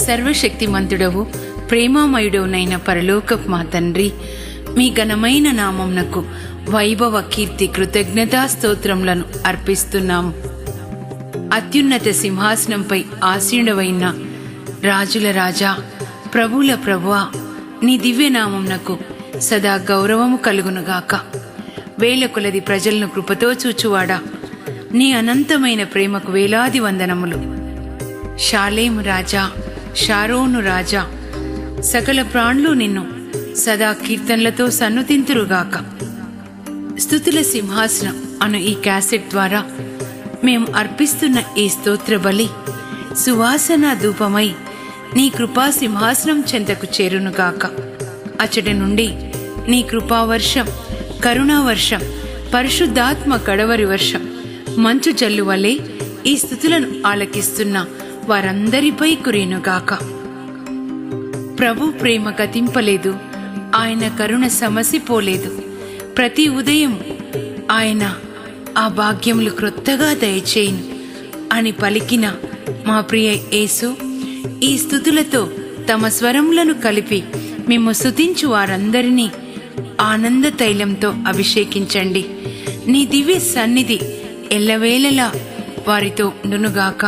సర్వశక్తిమంతుడవు ప్రేమామయుడవునైన పరలోకపు మా తండ్రి, మీ ఘనమైన నామమునకు వైభవ కీర్తి కృతజ్ఞతా స్తోత్రములను అర్పిస్తున్నాము. అత్యున్నత సింహాసనంపై ఆసీనుడవైన రాజుల రాజా, ప్రభువుల ప్రభువా, నీ దివ్యనామమునకు సదా గౌరవము కలుగునుగాక. వేల కొలది ప్రజలను కృపతో చూచువాడా, నీ అనంతమైన ప్రేమకు వేలాది వందనములు. షాలేము రాజా, షారోను రాజా, సకల ప్రాణులు నిన్ను సదా కీర్తనలతో సన్నుతింతురుగాక. స్తుతుల సింహాసనం అను ఈ క్యాసెట్ ద్వారా మేము అర్పిస్తున్న ఈ స్తోత్ర బలి సువాసన ధూపమై నీ కృపా సింహాసనం చెంతకు చేరునుగాక. అచ్చటి నుండి నీ కృపావర్షం, కరుణావర్షం, పరిశుద్ధాత్మ కడవరి వర్షం మంచు జల్లు వలె ఈ స్తుతులను ఆలకిస్తున్న వారందరిపై కురేనుగాక. ప్రభు ప్రేమ గతింపలేదు, ఆయన కరుణ సమసిపోలేదు. ప్రతి ఉదయం ఆయన ఆ భాగ్యములు క్రొత్తగా దయచేయును అని పలికిన మా ప్రియ యేసు ఈ స్తుతులతో తమ స్వరములను కలిపి మేము స్తుతించు వారందరినీ ఆనంద తైలంతో అభిషేకించండి. నీ దివ్య సన్నిధి ఎల్లవేళలా వారితో ఉండునుగాక.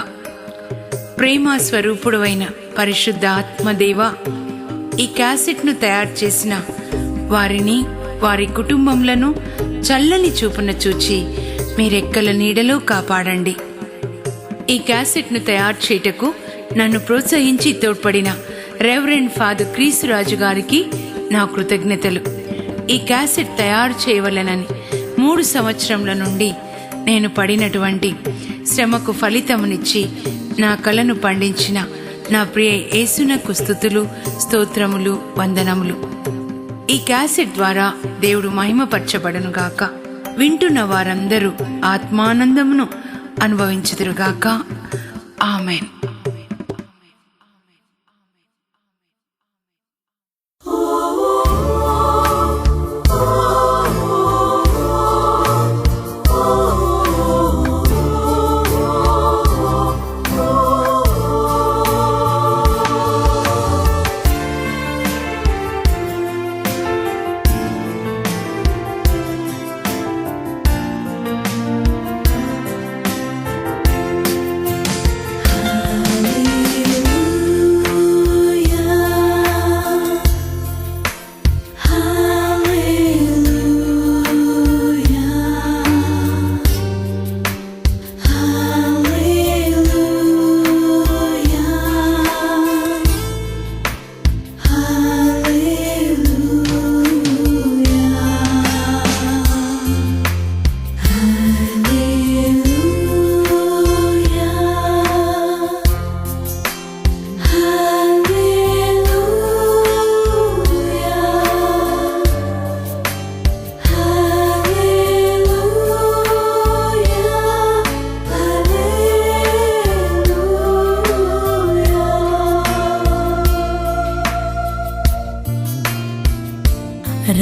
ప్రేమ స్వరూపుడైన పరిశుద్ధ ఆత్మదేవా, ఈ క్యాసెట్ను తయారు చేసిన వారిని, వారి కుటుంబములను చల్లని చూపున చూచి మీరెక్కల నీడలో కాపాడండి. ఈ క్యాసెట్ను తయారు చేయుటకు నన్ను ప్రోత్సహించి తోడ్పడిన రెవరెండ్ ఫాదర్ క్రీస్తురాజు గారికి నా కృతజ్ఞతలు. ఈ క్యాసెట్ తయారు చేయవలెనని 3 సంవత్సరముల నుండి నేను పడినటువంటి శ్రమకు ఫలితమునిచ్చి నా కలను పండించిన నా ప్రియ యేసునకు స్తుతులు, స్తోత్రములు, వందనములు. ఈ క్యాసెట్ ద్వారా దేవుడు మహిమపరచబడునుగాక. వింటున్న వారందరూ ఆత్మానందమును అనుభవించుదురుగాక. ఆమెన్.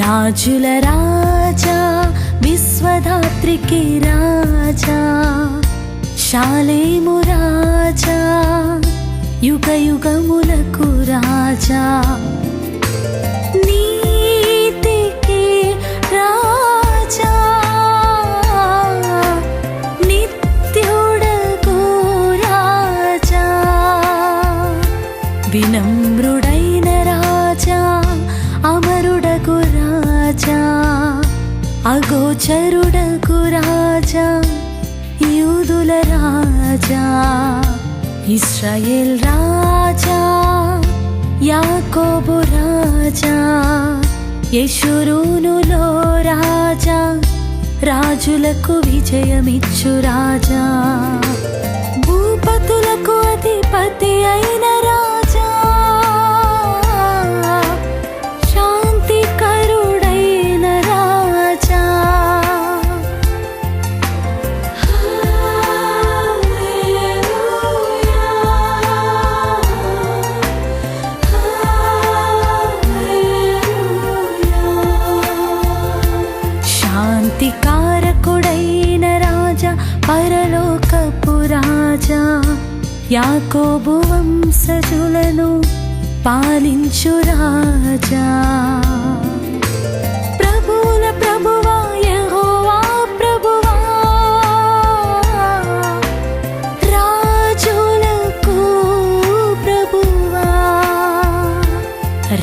రాజుల రాజా, విశ్వధాత్రికి రాజా, షాలేము రాజా, యుగ యుగములకు రాజా, నీతికి రాజా, నిత్యుడకు రాజా, వినమ్రుడైన రాజా, అమరుడకు రాజా, అగోచరుడకు రాజా, యూదుల రాజా, ఇశ్రాయేల్ రాజా, యాకోబు రాజా, యెషూరూనులో రాజా, రాజులకు విజయమిచ్చు రాజా, భూపతులకు అధిపతి అయిన రాజా, శాంతికరుడైన రాజా, శాంతికారకుడైన రాజా, పరలోకపు రాజా, యాకోబు వంశజులను పాలించు రాజా. ప్రభువుల ప్రభువా యెహోవా ప్రభువా, రాజులకు ప్రభువా.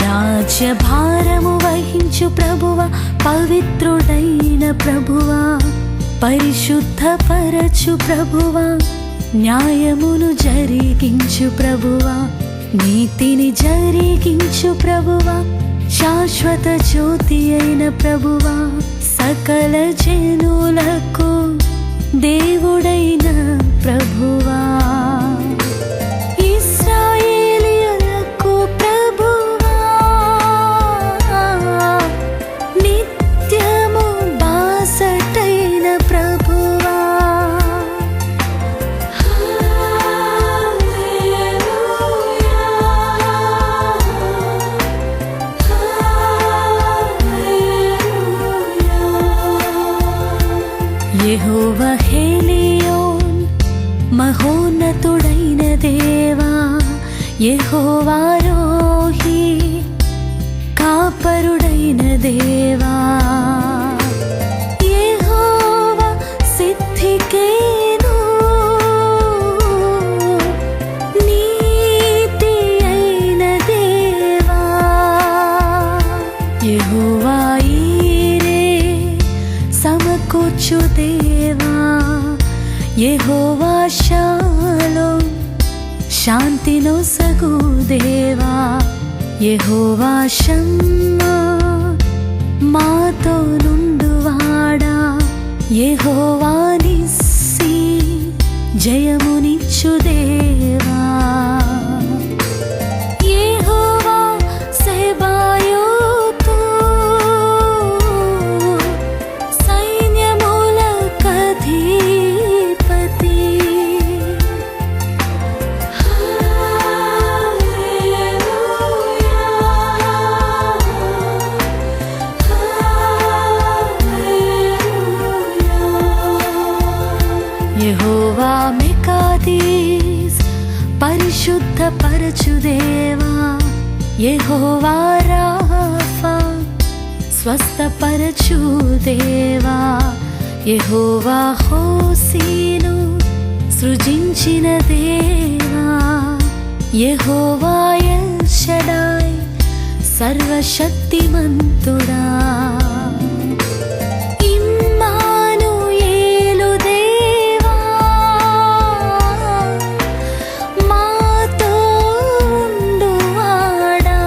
రాజ్యభారము వహించు ప్రభువా, పవిత్రుడైన ప్రభువా. పరిశుద్ధపరచు ప్రభువా, న్యాయమును జరిగించు ప్రభువా. నీతిని జరిగించు ప్రభువా, శాశ్వత జ్యోతి అయిన ప్రభువా. సకల జనులకు దేవుడైన ప్రభువా, ఇశ్రాయేలీయులకు ప్రభువా. నిత్యము బాసటైన ప్రభువా. యెహోవా హేలియోన్, మహోన్నతుడైన దేవా. యెహోవా రోహి, కాపరుడైన దేవా. యెహోవా సిద్ధికేను, నీతి అయిన దేవా. యెహోవా ఈరే, సమకూర్చు దేవా. యెహోవా షాలోమ్, శాంతినొసగు దేవా. యెహోవా షమ్మా, మాతో నుండువాడా. యెహోవా నిస్సి, జయమునిచ్చు దేవా. యెహోవా సెబాయోతు, సైన్యములకధిపతి. యెహోవా మెకాదీస్, పరిశుద్ధపరచు దేవా. యెహోవా రాఫా, స్వస్థపరచు దేవా. యెహోవా హోసీను, సృజించిన దేవా. యెహోవా ఎల్ షడాయ్, సర్వశక్తిమంతుడా. ఇమ్మానుయేలు దేవా, మాతో ఉండువాడా.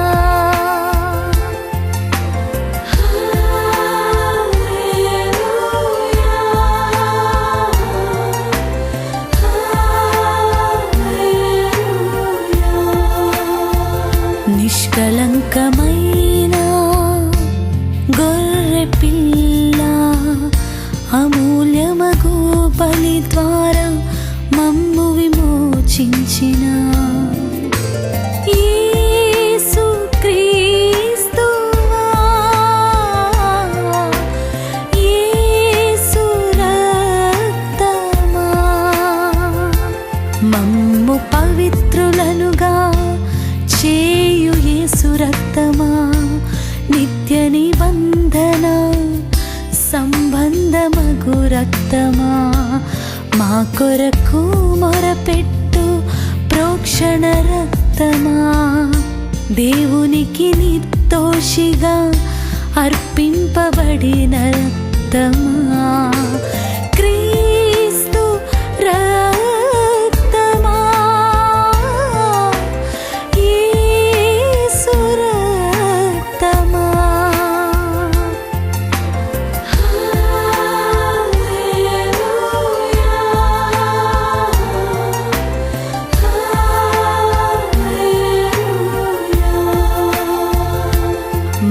నిష్కలంకమైన గొర్రె పిల్ల, అమూల్యమగు బలి ద్వారా మమ్ము విమోచించిన యేసు క్రీస్తువా. యేసు రక్తమా, మమ్ము పవిత్రులనుగా చేయు యేసు రక్తమా. నిత్య నిబంధన సంబంధమగు రక్తమా. మా కొరకు మొరపెట్టు ప్రోక్షణ రక్తమా. దేవునికి నిర్దోషిగా అర్పింపబడిన రక్తమా. క్రీస్తు రక్తమా, యేసు రక్తమా.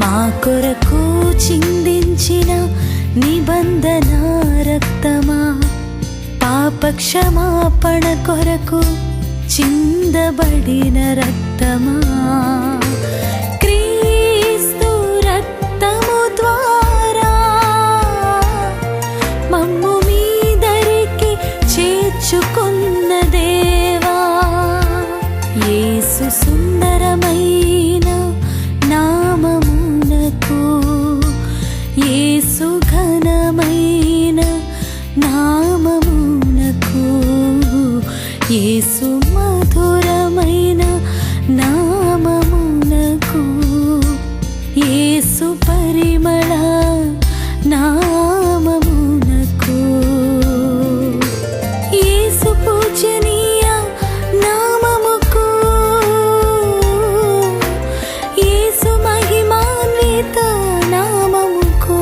మా కొరకు చిందించిన నిబంధన రక్తమా. పాప క్షమాపణ కొరకు చిందబడిన రక్తమా. క్రీస్తు రక్తము ద్వారా మమ్ము మీదరికి చేర్చుకున్న దేవా. యేసు సుందరమైన నామమునకు, యేసు ఘనమైన నామమునకు, యేసు మధురమైన నామమునకు, యేసు పరిమళ నామమునకు, యేసు పూజనీయ నామముకు, యేసు మహిమాన్విత నామముకు.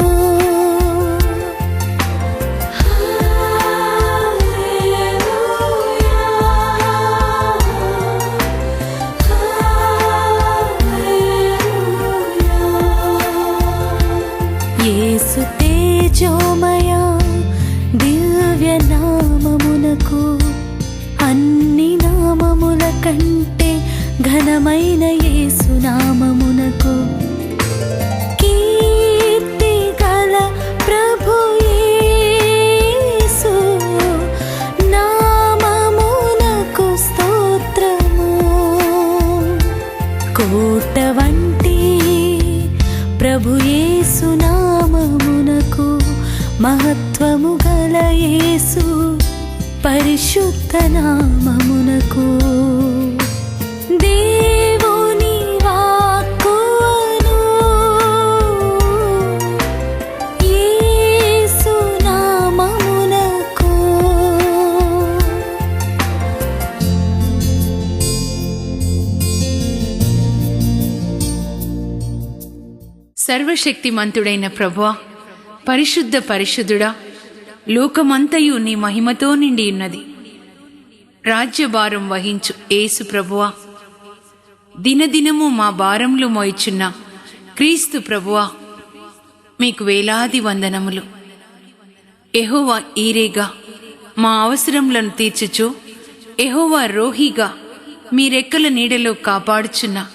యేసు తేజోమయ దివ్య నామమునకు, అన్ని నామముల కంటే ఘనమైన యేసు నామమునకు, కీర్తి గల ప్రభు యేసు నామమునకు స్తోత్రము. కోట వంటి ప్రభు యేసు నామమునకు, మహత్వము గల యేసు పరిశుద్ధ నామమునకు, దేవుని వాక్కును యేసు నామమునకు. సర్వశక్తిమంతుడైన ప్రభువా, పరిశుద్ధ పరిశుద్ధుడా, లోకమంతయు నీ మహిమతో నిండి ఉన్నది. రాజ్యభారం వహించు యేసు ప్రభువా, దినదినము మా భారములు మోయిచున్న క్రీస్తు ప్రభువా, మీకు వేలాది వందనములు. యెహోవా ఈరేగా మా అవసరములను తీర్చుచు, యెహోవా రోహిగా మీ రెక్కల నీడలో కాపాడుచున్న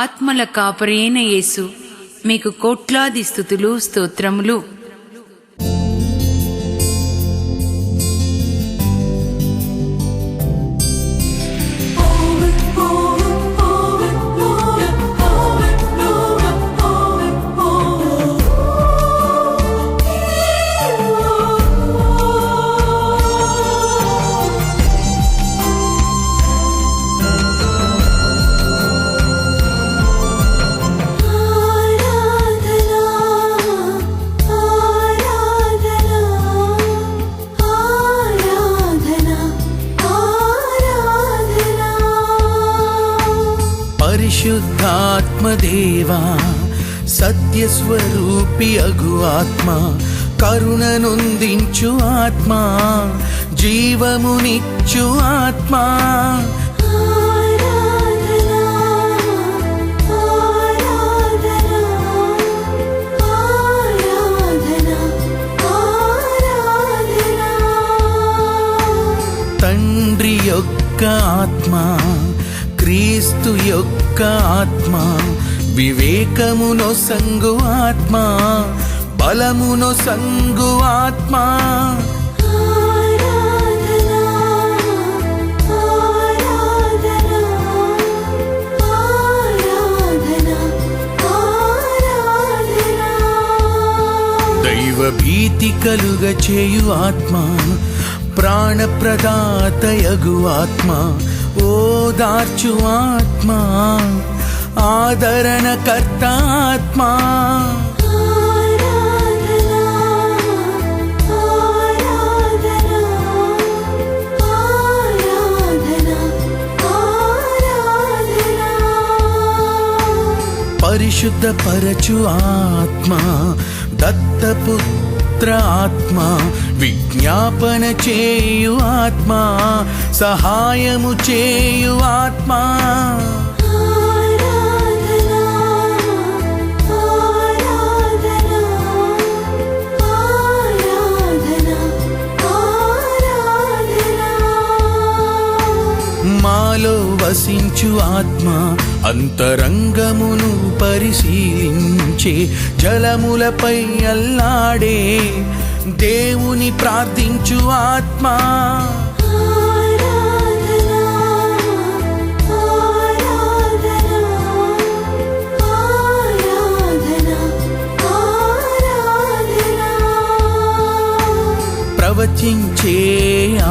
ఆత్మల కాపరి అయిన యేసు, మీకు కోట్లాది స్తుతులు స్తోత్రములు. పరిశుద్ధాత్మదేవా, సత్యస్వరూపి అగు ఆత్మ, కరుణనుందించు ఆత్మ, జీవమునిచ్చు ఆత్మ, తండ్రి యొక్క ఆత్మ, క్రీస్తు యొక్క ఆత్మ, వివేకమునో సంగు ఆత్మ, బలమునో సంగు ఆత్మ, దైవ భీతి కలుగ చేయు ఆత్మ, ప్రాణప్రదాతయగు ఆత్మ, ఓదార్చు ఆత్మ, ఆదరణకర్త ఆత్మ, పరిశుద్ధపరచు ఆత్మ, దత్తపుత్ర ఆత్మ, విజ్ఞాపన చేయు ఆత్మ, సహాయము చేయు ఆత్మ, మాలో వసించు ఆత్మ, అంతరంగమును పరిశీలించే, జలములపై అల్లాడే దేవుని ప్రార్థించు ఆత్మ,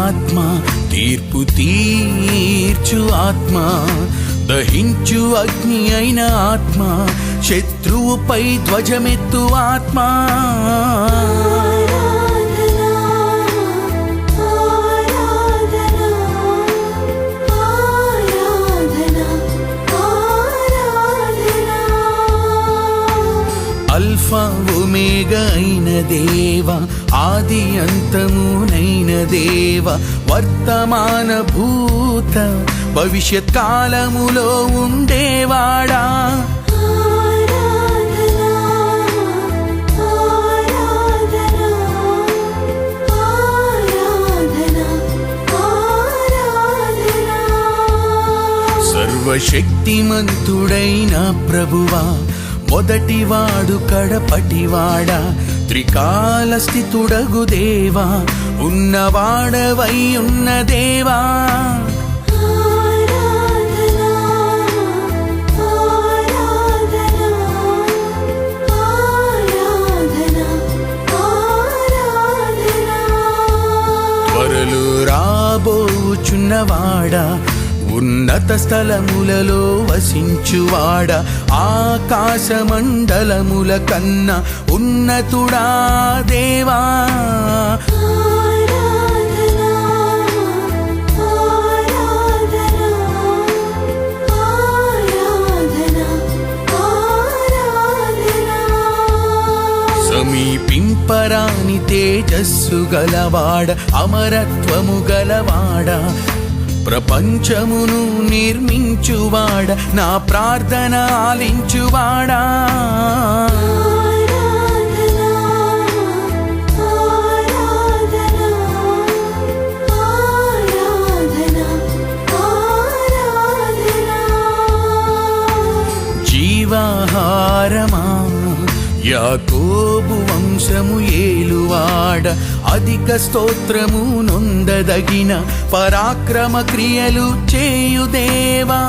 ఆత్మ, తీర్పు తీర్చు ఆత్మ, దహించు అగ్ని అయిన ఆత్మ, శత్రువుపై ధ్వజమెత్తు ఆత్మ. అల్ఫా ఒమేగా అయిన దేవ, ఆది అంతమునైన దేవ, వర్తమాన భూత భవిష్యత్ కాలములో ఉండేవాడా, సర్వశక్తిమంతుడైన ప్రభువా, మొదటివాడు కడపటివాడా, త్రికాల స్థితుడగు దేవా, ఉన్నవాడవై ఉన్న దేవా. త్వరలో రాబోచున్నవాడా, ఉన్నత స్థలములలో వసించువాడ, ఆకాశ మండలముల కన్నా ఉన్నతుడా దేవా. సమీపింపరాని తేజస్సు గలవాడ, అమరత్వము గలవాడ, ప్రపంచమును నిర్మించువాడ, నా ప్రార్థన ఆలించువాడా. జీవాహారమా, యాకోబు వంశము ఏలువాడ, అధిక స్తోత్రము నొందదగిన పరాక్రమ క్రియలు చేయుదేవా.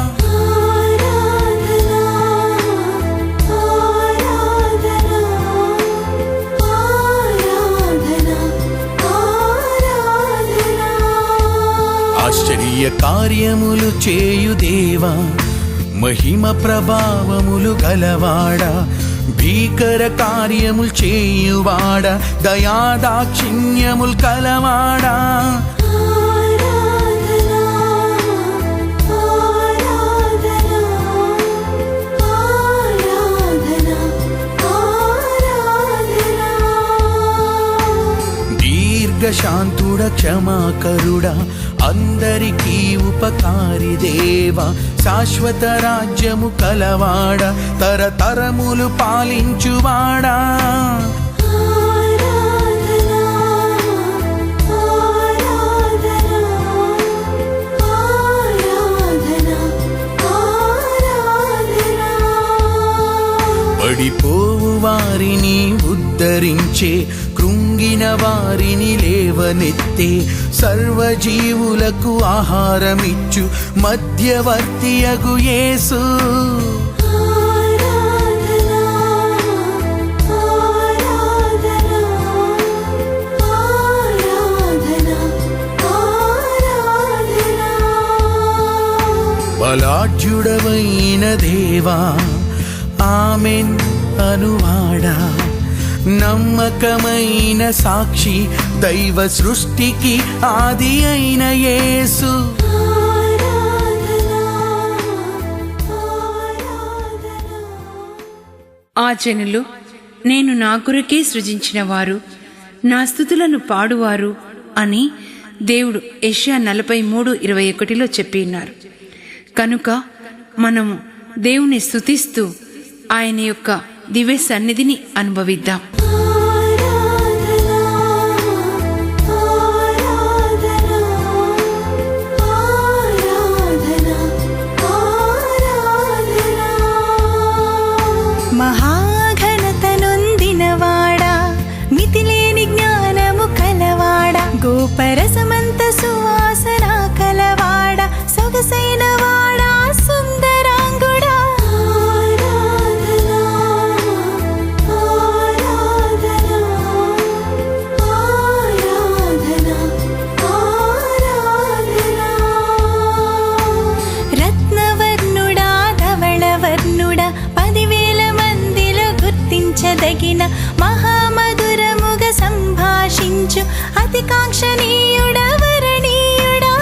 ఆశ్చర్య కార్యములు చేయుదేవా, మహిమ ప్రభావములు గలవాడా, భీకర కార్యములు చేయువాడా, దయాదాక్షిణ్యములు కలవాడా. దీర్ఘశాంతుడ క్షమాకరుడా, అందరికీ ఉపకారి దేవా, శాశ్వత రాజ్యము కలవాడ, తరతరములు పాలించువాడా. పడిపోవు వారిని ఉద్ధరించే, కృంగిన వారిని లేవనెత్తే, సర్వజీవులకు ఆహారమిచ్చు మధ్యవర్తియగు యేసు. బలాఢ్యుడవైన దేవా, ఆమెన్ అనువాడా, నమ్మకమైన సాక్షి, దైవ సృష్టికి ఆది అయిన యేసు. ఆ జనులు నేను నా కొరకే సృజించిన వారు, నా స్తుతులను పాడువారు అని దేవుడు యెషయా 43:21 చెప్పి ఉన్నారు. కనుక మనము దేవుని స్తుతిస్తూ ఆయన యొక్క దివ్య సన్నిధిని అనుభవిద్దాం. మహాఘనత నొందినవాడా, మితిలేని జ్ఞానము కలవాడా, గోపరసమంత సువాసన కలవాడా, సొగసైన వాడా, సుందరాంగుడా. కలిగిన మహామధురముగ సంభాషించు అతి కాంక్షణీయుడ వరణీయుడా.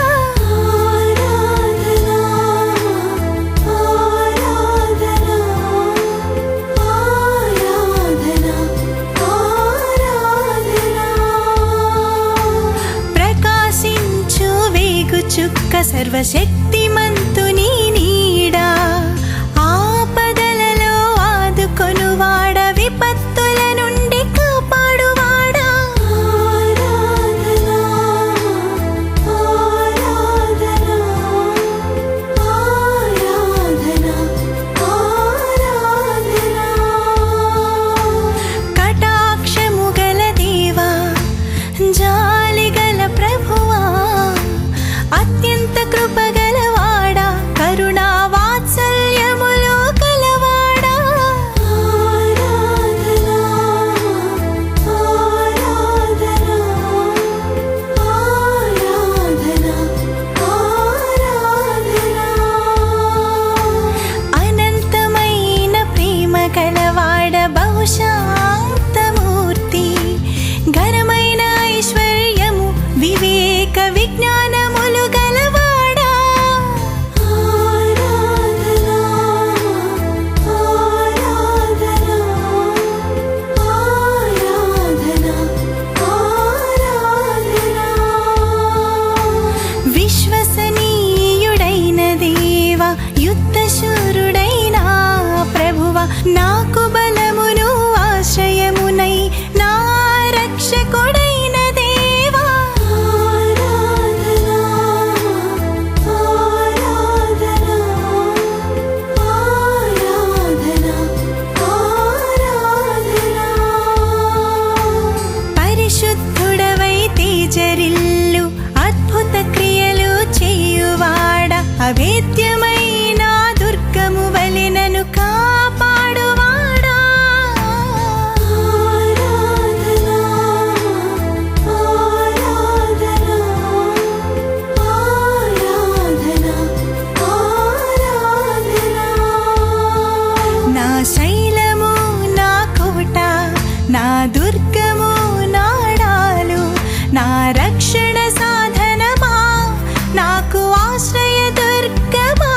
ప్రకాశించు వేగు చుక్క సర్వశక్తిమంతుని నీడా, ఆపదలలో ఆదుకొనువాడ, విపత్తుల నుండి కాపాడువాడా. కటాక్షము గల దేవా, జాలిగల ప్రభువా, అత్యంత కృపగలవాడా, కరుణా వాత్సల్యములో కలవాడా. అనంతమైన ప్రేమ కలవాడ, బహుశాంతమూర్తి, ఘనమైన ఐశ్వర్యము, వివేక విజ్ఞానములు గలవాడా. విశ్వసనీయుడైన దేవా, యుద్ధశూరుడైన ప్రభువా, నాకు బలమును ఆశ్రయమునై నా రక్షకుడైన దేవా. పరిశుద్ధుడవై తేజరిల్లు అద్భుత క్రియలు చేయువాడ, అవేద్యమైన దుర్గము వలె నన్ను కాపాడువాడా. నా శైలము, నా కోట, నా దుర్గము, నాడాలు, నా రక్షణ సాధనమా, నాకు ఆశ్రయ దుర్గమా.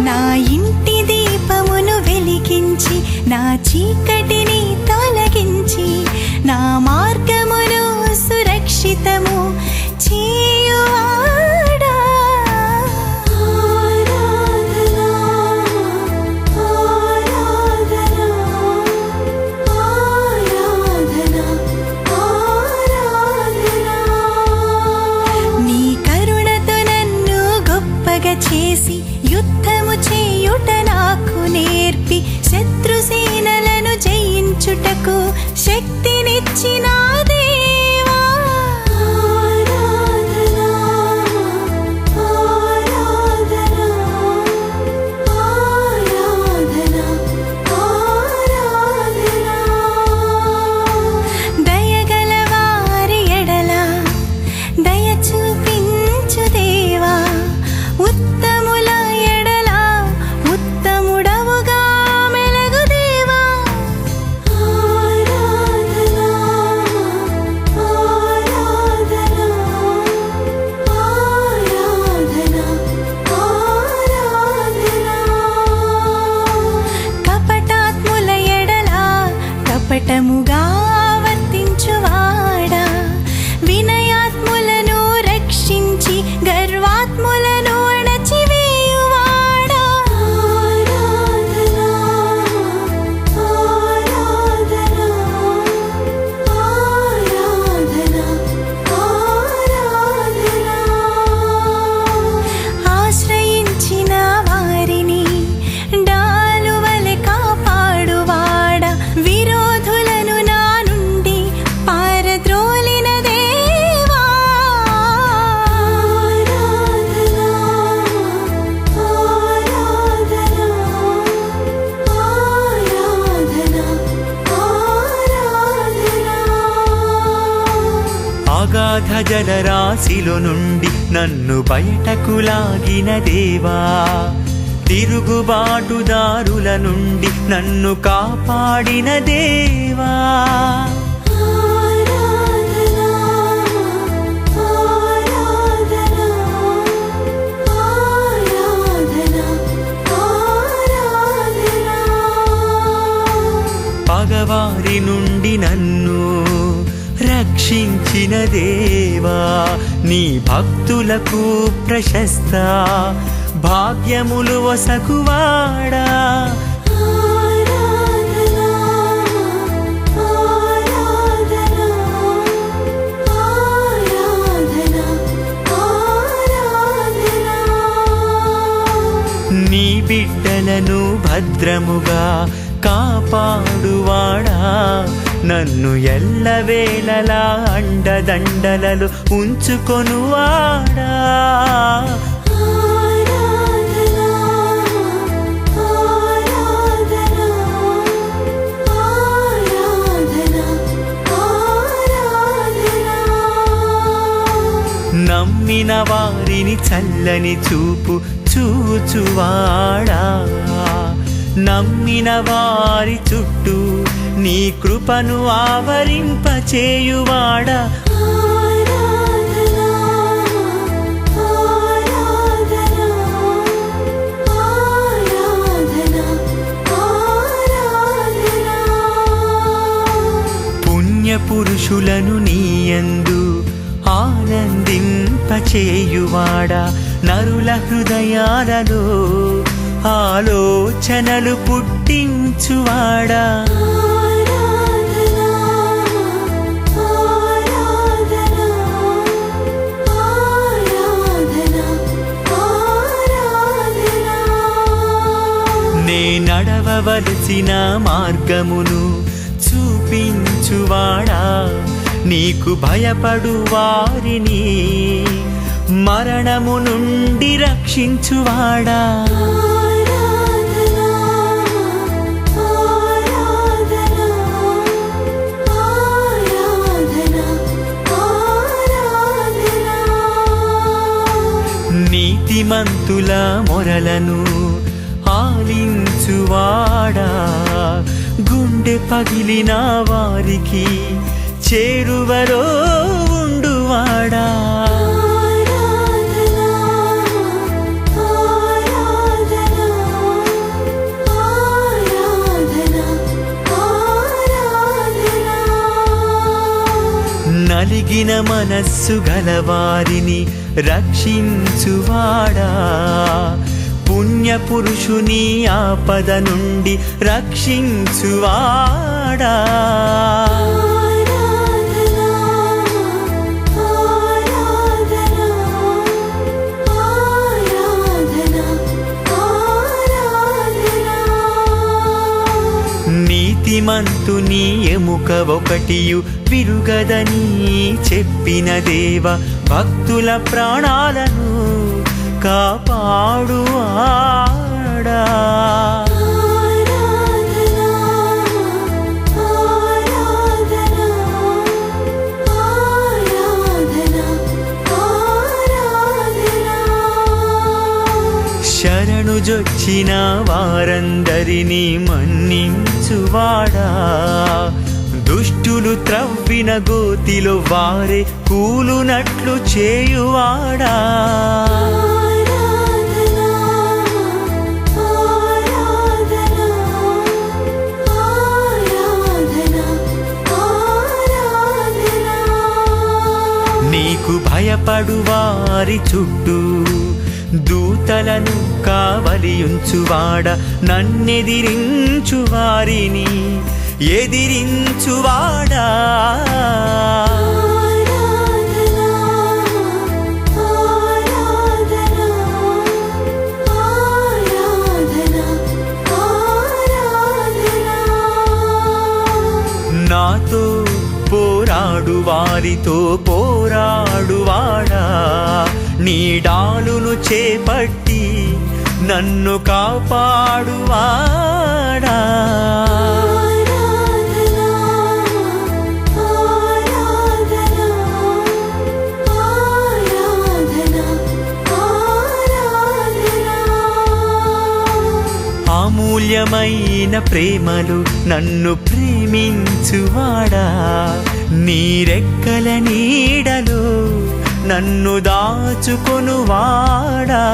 నా ఇంటి దీపమును వెలిగించి, నా చీకటిని తొలగించి, నా మార్గమును సురక్షితము చేయువాడా. నీ కరుణతో నన్ను గొప్పగా చేసి, యుద్ధము చేయుట నాకు నేర్పి, శత్రుసేనలను జయించుటకు శక్తినిచ్చిన దేవా. దయగల వారి ఎడల దయ చూపించు దేవా, ఉత్తముల ఎడల ఉత్తముడవుగా మెలగు దేవా. కపటాత్ముల ఎడల కపటముగా వర్తించువాడా, వినయాత్ములను రక్షించి గర్వాత్ములను అణచివేయువాడా. ఆశ్రయించిన వారిని డాలువలె కాపాడువాడా, విరోధులను అగాధ జలరాశిలో నుండి నన్ను బయటకు లాగిన దేవా, తిరుగుబాటుదారుల నుండి నన్ను కాపాడిన దేవా, పగవారి నుండి నన్ను రక్షించిన దేవా, నీ భక్తులకు ప్రశస్త భాగ్యములు వసకువాడా, నీ బిడ్డలను భద్రముగా కాపాడువాడా, నన్ను ఎల్లవేళలా అండదండలలో ఉంచుకొనువాడా, నమ్మిన వారిని చల్లని చూపు చూచువాడా, నమ్మిన వారి చుట్టూ నీ కృపను ఆవరింపచేయువాడా, పురుషులను నీయందు ఆనందింపచేయువాడా, నరుల హృదయాలలో ఆలోచనలు పుట్టించువాడా, నే నడవవలసిన మార్గమును చూపించువాడా, నీకు భయపడు వారిని మరణము నుండి రక్షించువాడా, నీతిమంతుల మొరలను ఆలించువాడా, గుండె పగిలిన వారికి చేరువలో ఉండువాడా, నలిగిన మనస్సు గలవారిని రక్షించువాడా, పుణ్యపురుషుని ఆపద నుండి రక్షించువాడా, నీతిమంతుని ఎముక ఒకటియు విరుగదని చెప్పిన దేవ, భక్తుల ప్రాణాలను కాపాడువాడా, శరణు జొచ్చిన వారందరినీ మన్నించువాడా, దుష్టులు త్రవ్విన గోతిలో వారే కూలునట్లు చేయువాడా, నీకు భయపడు వారి చుట్టూ దూతలను కావలియుంచువాడ, నన్నెదిరించు వారిని ఎదిరించువాడా, నాతో పోరాడు వారితో పోరాడువాడా, నీ డాలును చేపట్టి నన్ను కాపాడువాడా, అమూల్యమైన ప్రేమలు నన్ను ప్రేమించువాడా, నీ రెక్కల నీడలో నన్ను దాచుకొనువాడా.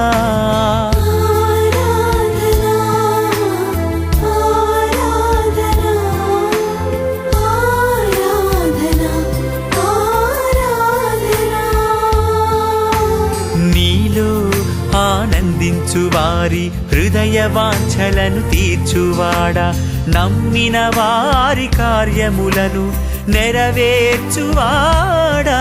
నీలో ఆనందించు వారి హృదయ వాంఛలను తీర్చువాడా, నమ్మిన వారి కార్యములను నెరవేర్చువాడా.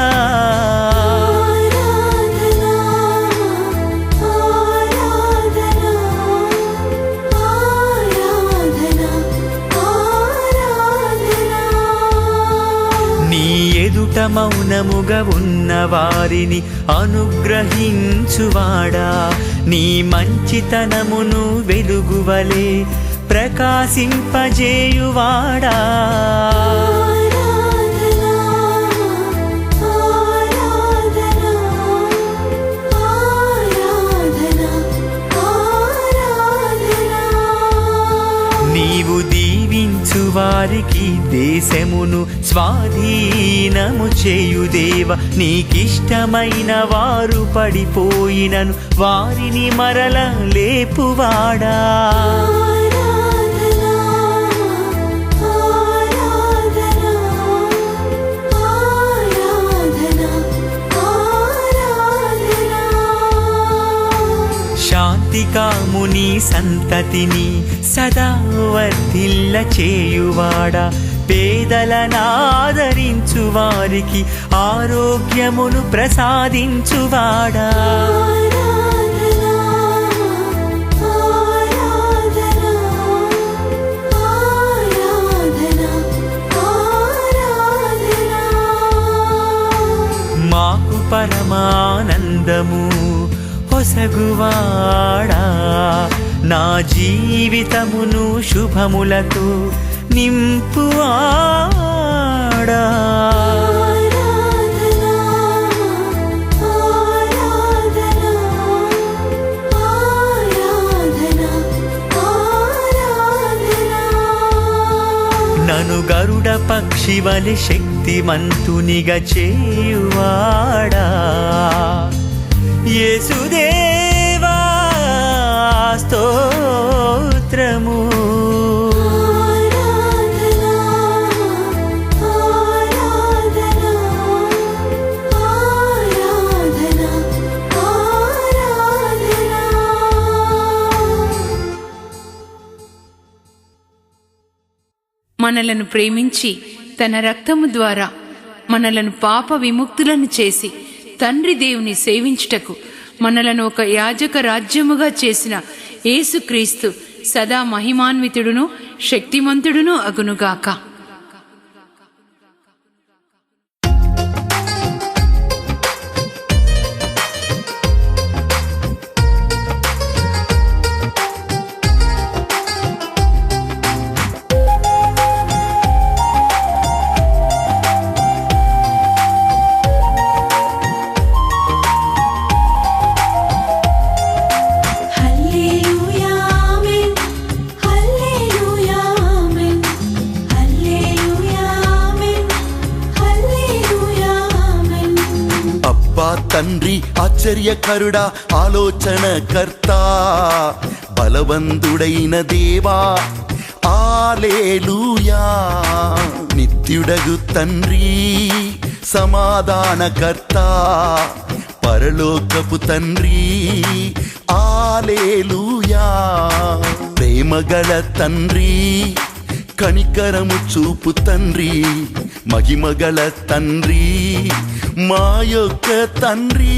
నీ ఎదుట మౌనముగా ఉన్న వారిని అనుగ్రహించువాడా, నీ మంచితనమును వెలుగువలే ప్రకాశింపజేయువాడా. నీవు దీవించు వారికి దేశమును స్వాధీనము చేయుదేవ, నీకిష్టమైన వారు పడిపోయినను వారిని మరల లేపువాడా. శాంతి కాముని సంతతిని సదా వర్ధిల్ల చేయువాడా, పేదలనాదరించు వారికి ఆరోగ్యమును ప్రసాదించువాడా. మాకు పరమానందము పొసగువాడా, నా జీవితమును శుభములతో నింపువాడా. నను గరుడ పక్షి వలె శక్తిమంతునిగా చేయువాడా, యేసుదేవా స్తోత్రము. మనలను ప్రేమించి తన రక్తము ద్వారా మనలను పాప విముక్తులను చేసి తండ్రి దేవుని సేవించుటకు మనలను ఒక యాజక రాజ్యముగా చేసిన యేసుక్రీస్తు సదా మహిమాన్వితుడును శక్తిమంతుడును అగునుగాక. తండ్రి ఆశ్చర్యకరుడా, ఆలోచన కర్త, బలవంతుడైన దేవా, హల్లెలూయా. నిత్యుడగు తండ్రి, సమాధానకర్త, పరలోకపు తండ్రి, హల్లెలూయా. ప్రేమగల తండ్రి, కనికరము చూపు తండ్రి, మహిమగల తండ్రి, మా యొక్క తండ్రి.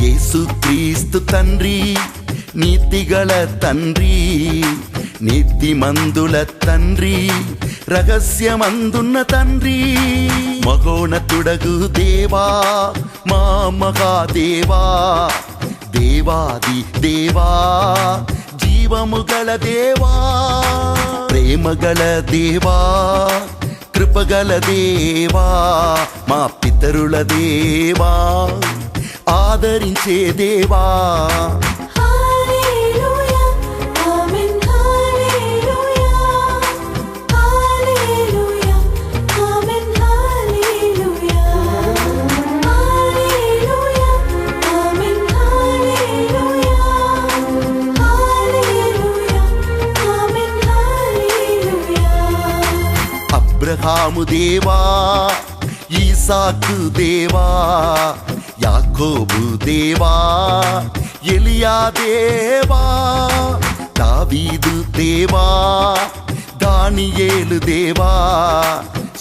యేసుక్రీస్తు తండ్రి, నీతిగల తండ్రి, నీతిమంతుల తండ్రి, రహస్యమందున్న తండ్రి మగోన్నతుడగు దేవా మా మహాదేవా దేవాది దేవా జీవము గల దేవా ప్రేమగల దేవా కృపగల దేవా మా పితరుల దేవా ఆదరించే దేవా హల్లెలూయా ఆమేన్ హల్లెలూయా హల్లెలూయా ఆమేన్ హల్లెలూయా హల్లెలూయా ఆమేన్ హల్లెలూయా హల్లెలూయా ఆమేన్ హల్లెలూయా అబ్రహాము దేవా ఈసాకు దేవా యాకోబు దేవా ఎలియా దేవా దావీదు దేవా దానియేలు దేవా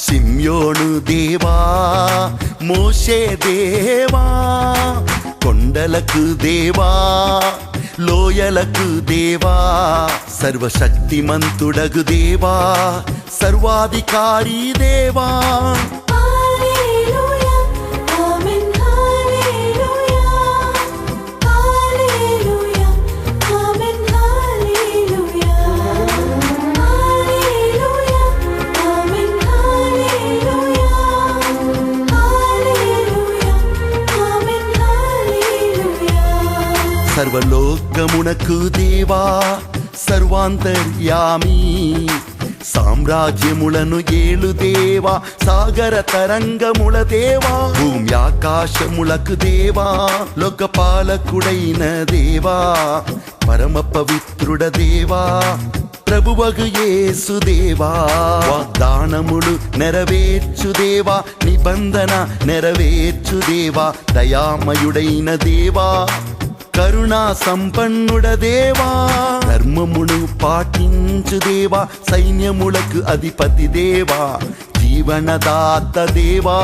సిమ్యోను దేవా మోషే దేవా కొండలకు దేవా లోయలకు దేవా సర్వశక్తిమంతుడగు దేవా సర్వాధికారి దేవా హల్లెలూయా ఆమేన్ హల్లెలూయా హల్లెలూయా ఆమేన్ హల్లెలూయా హల్లెలూయా ఆమేన్ హల్లెలూయా హల్లెలూయా ఆమేన్ హల్లెలూయా సర్వలోకమునకు దేవా సర్వాంతర్యామి సామ్రాజ్యములను ఏలు దేవా సాగర తరంగముల దేవా భూమి ఆకాశములకు దేవా లోకపాలకుడైన దేవా పరమ పవిత్రుడ దేవా ప్రభువగు యేసు దేవా వాగ్దానములు నెరవేర్చు దేవా నిబంధన నెరవేర్చు దేవా దయామయుడైన దేవా కరుణా సంపన్నుడ దేవా ధర్మమును పాటించు దేవా సైన్యములకు అధిపతి దేవా జీవనదాత దేవా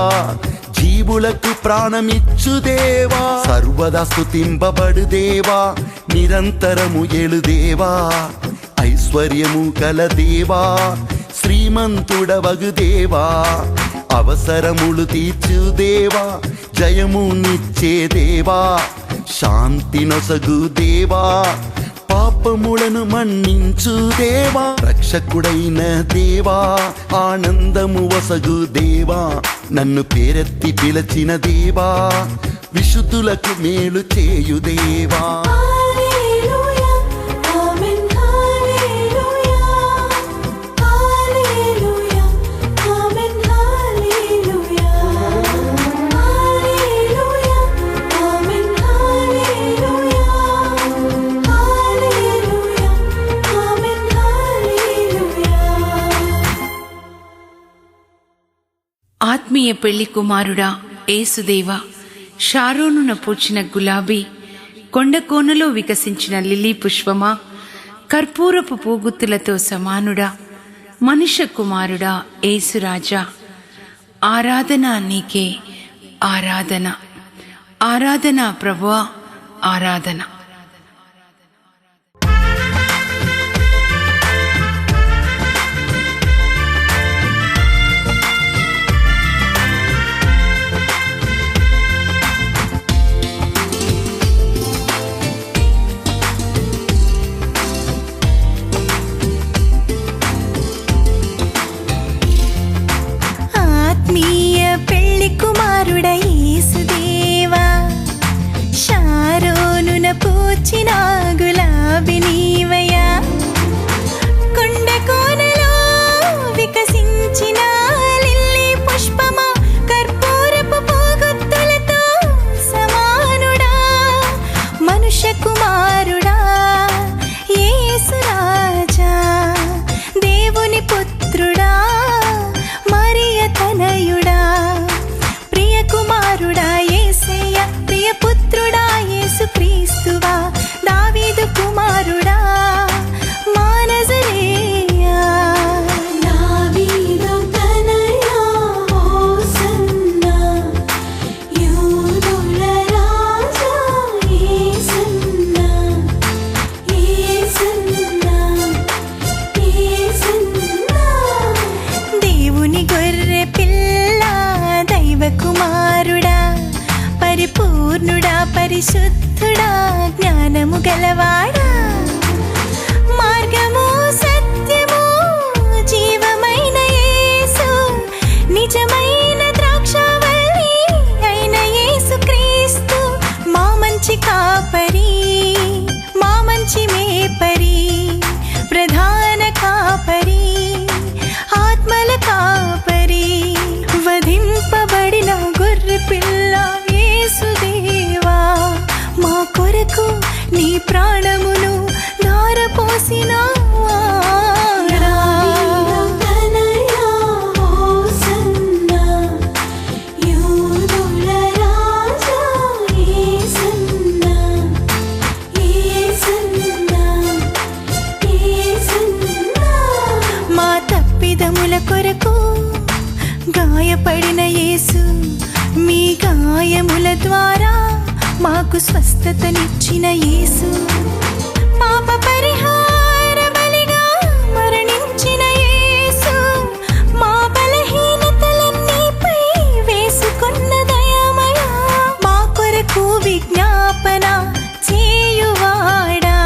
జీవులకు ప్రాణమిచ్చు దేవా సర్వదా స్తుతింపబడు దేవా నిరంతరము ఏలు దేవా ఐశ్వర్యము కల దేవా శ్రీమంతుడవగు దేవా అవసరములు తీర్చు దేవా జయము నిచ్చే దేవా శాంతి నొసగు దేవా పాపములను మన్నించు దేవా రక్షకుడైన దేవా ఆనందము వసగు దేవా నన్ను పేరెత్తి పిలచిన దేవా విశుద్ధులకు మేలు చేయు దేవా హల్లెలూయా ఆమేన్ హల్లెలూయా హల్లెలూయా ఆమేన్ హల్లెలూయా హల్లెలూయా ఆమేన్ హల్లెలూయా హల్లెలూయా ఆమేన్ హల్లెలూయా ఆత్మీయ పెళ్లి కుమారుడా ఏసుదేవా షారోనున పూచిన గులాబీ కొండకోనలో వికసించిన లిల్లీ పుష్పమా కర్పూరపు పూగుత్తులతో సమానుడా మనుష్య కుమారుడా ఏసురాజా ఆరాధన నీకే ఆరాధన ఆరాధన ప్రభువా ఆరాధన ఆత్మీయ పెళ్లి కుమారుడ యేసుదేవా షారోనున పూచిన గులాబీ నీవయ్యా కొండ కోనలో వికసించిన లిల్లీ పుష్పమా కర్పూరపు పోగొత్తులతో సమానుడా మనుష్య కుమారుడా యేసురాజా దేవుని పుత్రుడా మరియ తనయుడా ప్రియ కుమారుడా యేసయ్య ప్రియ పుత్రుడా యేసు క్రీస్తువా దావీదు పరిశుద్ధుడా జ్ఞానము గలవాడా మార్గము సత్యము జీవమైన యేసు నిజమైన ద్రాక్షావల్లి అయిన యేసు క్రీస్తు మా మంచి కాపరి మా మంచి మేపరి ప్రధాన కాపరి ఆత్మల కాపరి వధింపబడిన గొర్రె పిల్ల యేసుదేవా మా కొరకు నీ ప్రాణమును ధారపోసినావా మా తప్పిదముల కొరకు గాయపడిన యేసు మీ గాయముల ద్వారా మాకు స్వస్థతనిచ్చిన యేసు పాప పరిహార బలిగా మరణించిన యేసు మా బలహీనతలన్నీపై వేసుకున్న దయామయ మా కొరకు విజ్ఞాపన చేయువాడా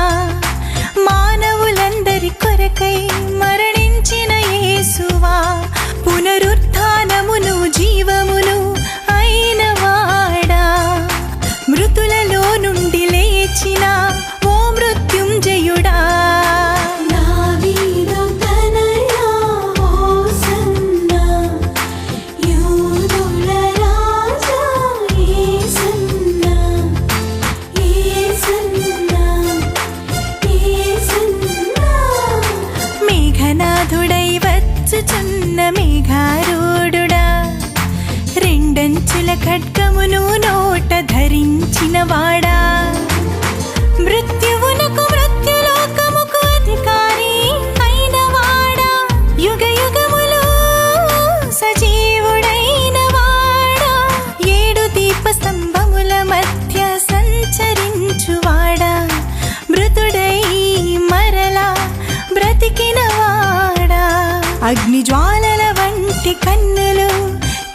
మానవులందరి కొరకై మరణించిన యేసువా పునరుత్థానమును జీవమును అయిన వాడా మృతులలో నుండి లేచిన ఓ మృత్యుంజయుడా మేఘనాథుడై వచ్చుచున్న మేఘారూఢుడా రెండంచుల ఖడ్గమును నోట ధరించిన వాడా మృత్యువునకు మృత్యులోకముకు అధికారి అయిన వాడా యుగ యుగములు సజీవుడైన వాడా ఏడు దీప స్తంభముల మధ్య సంచరించువాడా మృతుడై మరలా బ్రతికిన వాడా అగ్ని జ్వాలల వంటి కన్నులు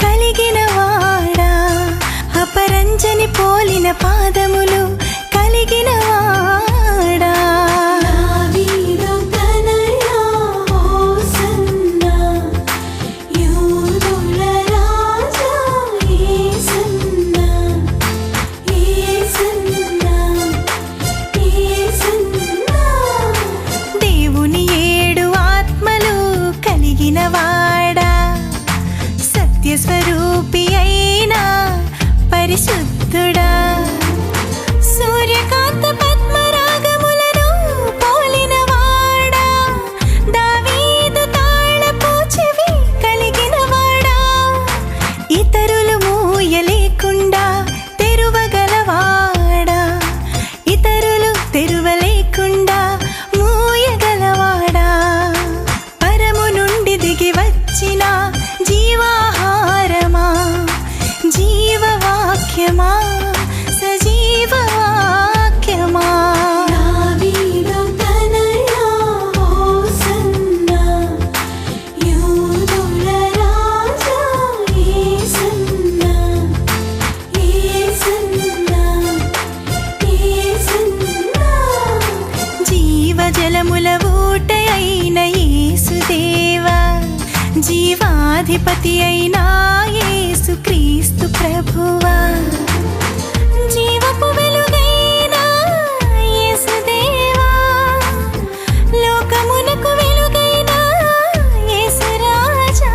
కలిగిన వాడా అపరంజని పోలిన పాదములు కలిగిన వాడా దేవుని ఏడు ఆత్మలు కలిగిన వాడా సత్యస్వరూపి అయినా పరిశుద్ధుడా సూర్యకాంత పద్మరాగములను పోలిన వాడా దావీదు తాళపు చెవి కలిగిన వాడా ఇతరులు మూయలేకుండా తెరువగలవాడా ఇతరులు తెరువలేకుండా మూయగలవాడా పరము నుండి దిగి వచ్చిన జీవాహారమా జీవవాక్యమా సజీవవాక్యమా జీవజలముల ఊట అయిన యేసుదేవా జీవాధిపతి అయిన యేసు క్రీస్తు ప్రభువా జీవపు వెలుగైన యేసుదేవా లోకమునకు వెలుగైన యేసురాజా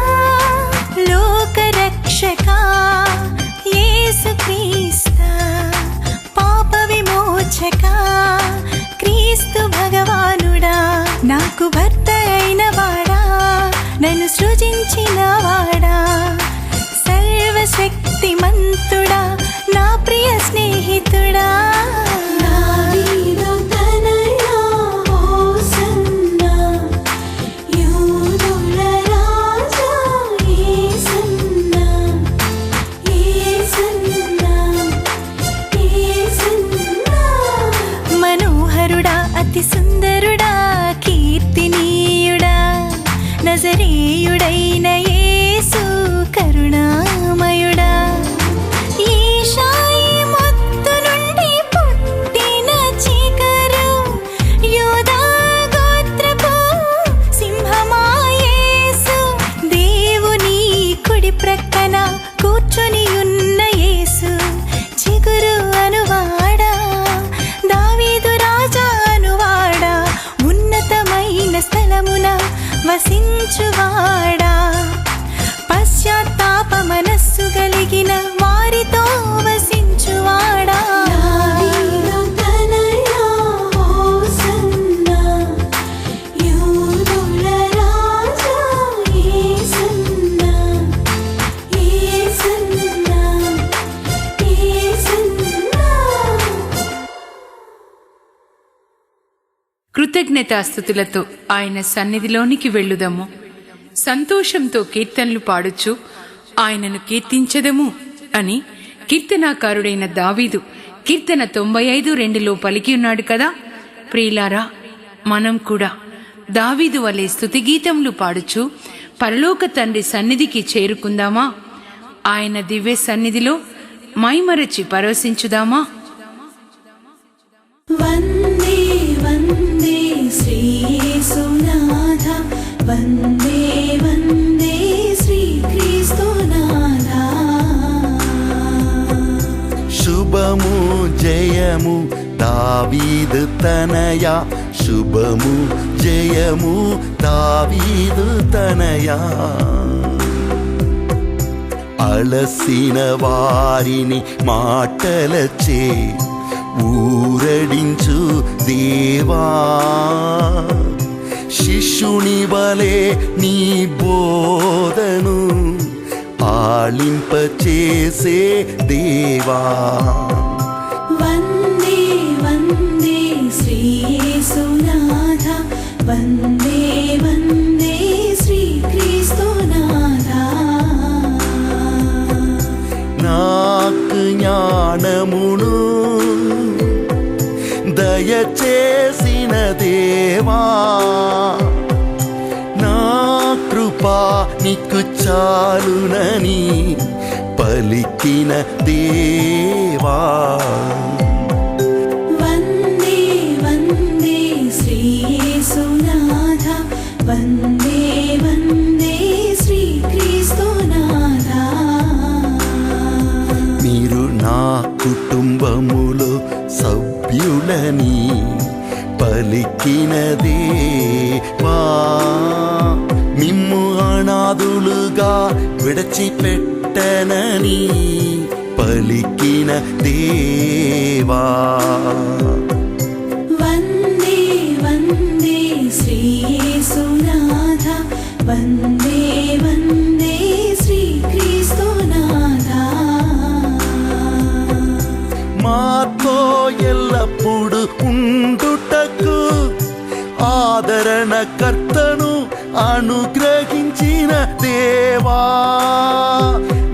లోకరక్షక యేసు క్రీస్త పాప విమోచక క్రీస్తు భగవానుడా నాకు భర్త అయిన వాడా నన్ను సృజించిన వాడా సర్వశక్తిమంతుడా నా ప్రియ స్నేహితుడా మనోహరుడా అతి సుందరుడా కీర్తినీయుడా నజరేయుడైన యేసు కరుణామయుడా ఈశాయి మొత్తు నుండి కృతజ్ఞతాస్తుతులతో ఆయన సన్నిధిలోనికి వెళ్ళుదము. సంతోషంతో కీర్తనలు పాడుచు ఆయనను కీర్తించదము అని కీర్తనాకారుడైన దావీదు కీర్తన 95:2 పలికి ఉన్నాడు కదా. ప్రియులారా, మనం కూడా దావీదు వలె స్తుతిగీతములు పాడుచు పరలోక తండ్రి సన్నిధికి చేరుకుందామా? ఆయన దివ్య సన్నిధిలో మైమరచి పరవశించుదామా? వందే వందే శ్రీ యేసునాథ, వందే వందే శ్రీ క్రీస్తునాథ. శుభము జయము దావీదు తనయా, శుభము జయము దావీదు తనయా. అలసిన వారిని మాటలచే ఊరడించు దేవా, శిష్యుని వలె నీ బోధను ఆలింపచేసే దేవా. వందే వందే శ్రీ యేసునాథ, వందే వందే శ్రీ క్రీస్తునాథ. నాకు జ్ఞానమును దయచేసిన దేవా, నా కృపా నీకు చాలునని పలికిన దేవా. వందే వందే శ్రీ యేసునాథ, వందే వందే శ్రీ క్రీస్తునాథ. మీరు నా కుటుంబములో సభ్యులని పలికిన దేవా, మిమ్ము అనాథులుగా విడిచిపెట్టనని పలికిన దేవా. వందే వందే శ్రీ యేసునాథ, వందే వందే శ్రీ క్రీస్తునాథ. మాతో ఎల్లప్పుడు ఉండుటకు ఆదరణ కర్తను అనుగ్రహించిన దేవా,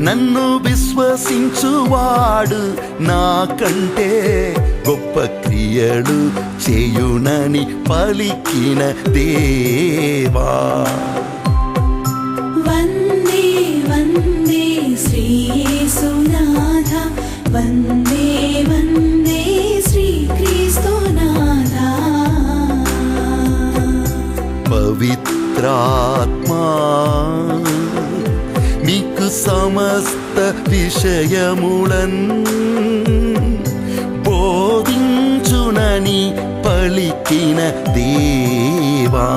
నన్ను విశ్వసించువాడు నాకంటే గొప్ప క్రియలు చేయునని పలికిన దేవా. వందే వందే శ్రీ యేసునాథ, వందే వందే శ్రీ క్రీస్తునాథ. పవిత్రాత్మా మీకు సమస్త విషయములన్ బోధించునని పలికిన దేవా,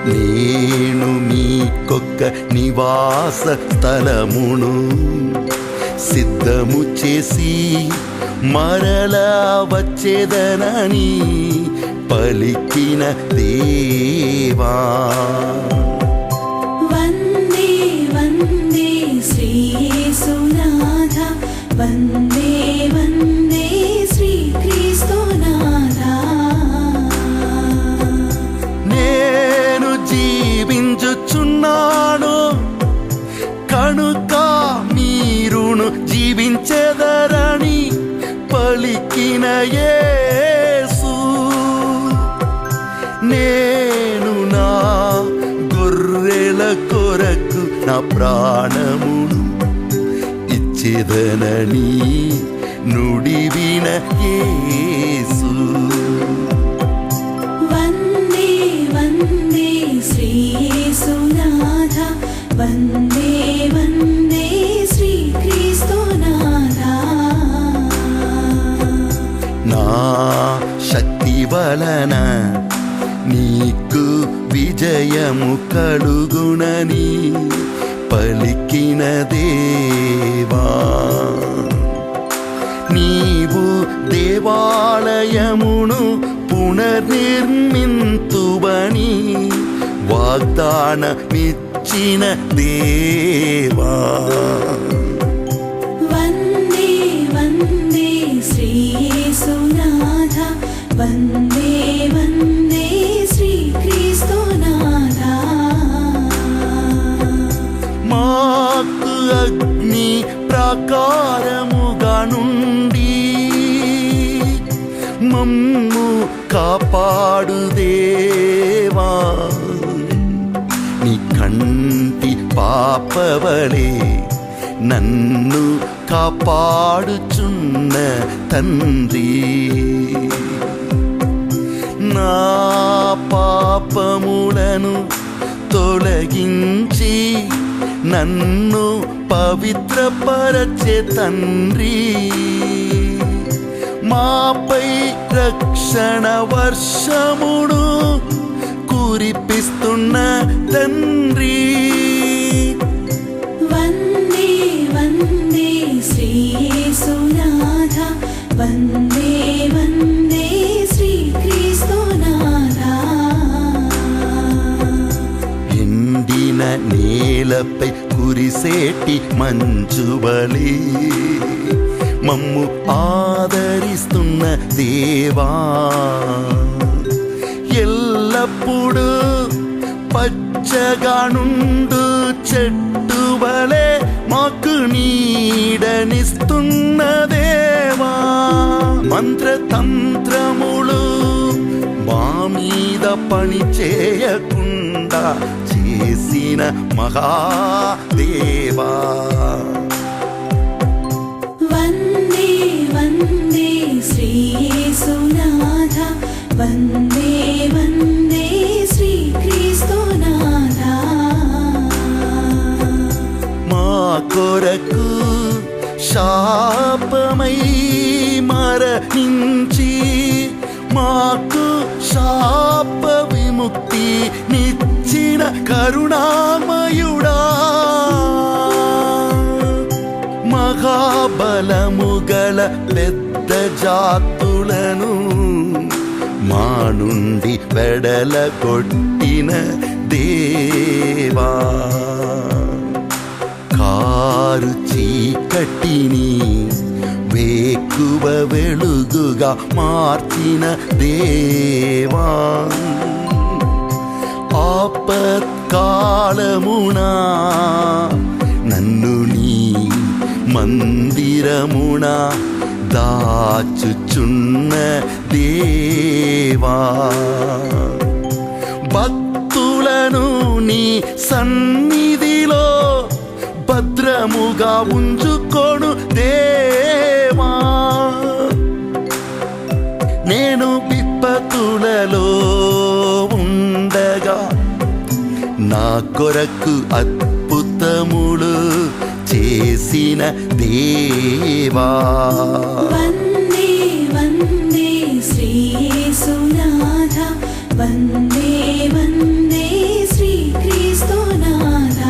నేను మీకొక్క నివాస స్థలమును సిద్ధము చేసి మరలా వచ్చేదనని పలికిన దేవా. వందే వందే శ్రీ యేసునాథ, వందే వందే శ్రీ క్రీస్తునాథ. నేను జీవించుచున్నాను కనుక మీరును జీవించెదరని పలికిన యేసు, నేను నా గొర్రెల కొరకు నా ప్రాణమును ఇచ్చేదనని నుడివిన యేసు. వందే వందే శ్రీ యేసునాథ, వందే వందే శ్రీ క్రీస్తునాథ. నా శక్తి వలన నీకు విజయము కలుగునని పలికిన దేవా, నీవు దేవాలయమును పునర్నిర్మింతువని వాగ్దానమిచ్చిన దేవా. వందే వందే శ్రీ యేసునాథ, వందే మమ్ము కాపాడు దేవా నీ కంటి పాపవలే నన్ను కాపాడుచున్న తండ్రి నా పాపములను తొలగించి నన్ను పవిత్రపరచే తండ్రి మాపై రక్షణ వర్షమును కురిపిస్తున్న తండ్రి వందే వందే శ్రీ యేసునాథ వందే వందే శ్రీ క్రీస్తునాథ ఎండిన నేలపై కురిసేటి మంచుబలి మమ్ము ఆదరిస్తున్న దేవా ఎల్లప్పుడూ పచ్చగా నుండు చెట్టు వలె మాకు నీడనిస్తున్న దేవా మంత్రతంత్రములు మా మీద పని చేయకుండా చేసిన మహాదేవా వందే వందే శ్రీ యేసునాథ వందే వందే శ్రీ క్రీస్తునాథ మా కొరకు శాపమై మరణించి మాకు శాప విముక్తి నిచ్చిన కరుణామయుడా మహాబలము గల పెద్ద జాతులను మా నుండి వెడల కొట్టిన దేవా కారు చీకటిని వేకువ వెలుగుగా మార్చిన దేవా ఆపత్కాలమునా నన్ను నీ మందిరమున దాచుచున్న దేవా భక్తులను నీ సన్నిధిలో భద్రముగా ఉంచుకొను దేవా నేను విపత్తులలో ఉండగా నా కొరకు అద్భుతములు చేసిన దేవా వందే వందే శ్రీ యేసునాథ వందే వందే శ్రీ క్రీస్తునాథ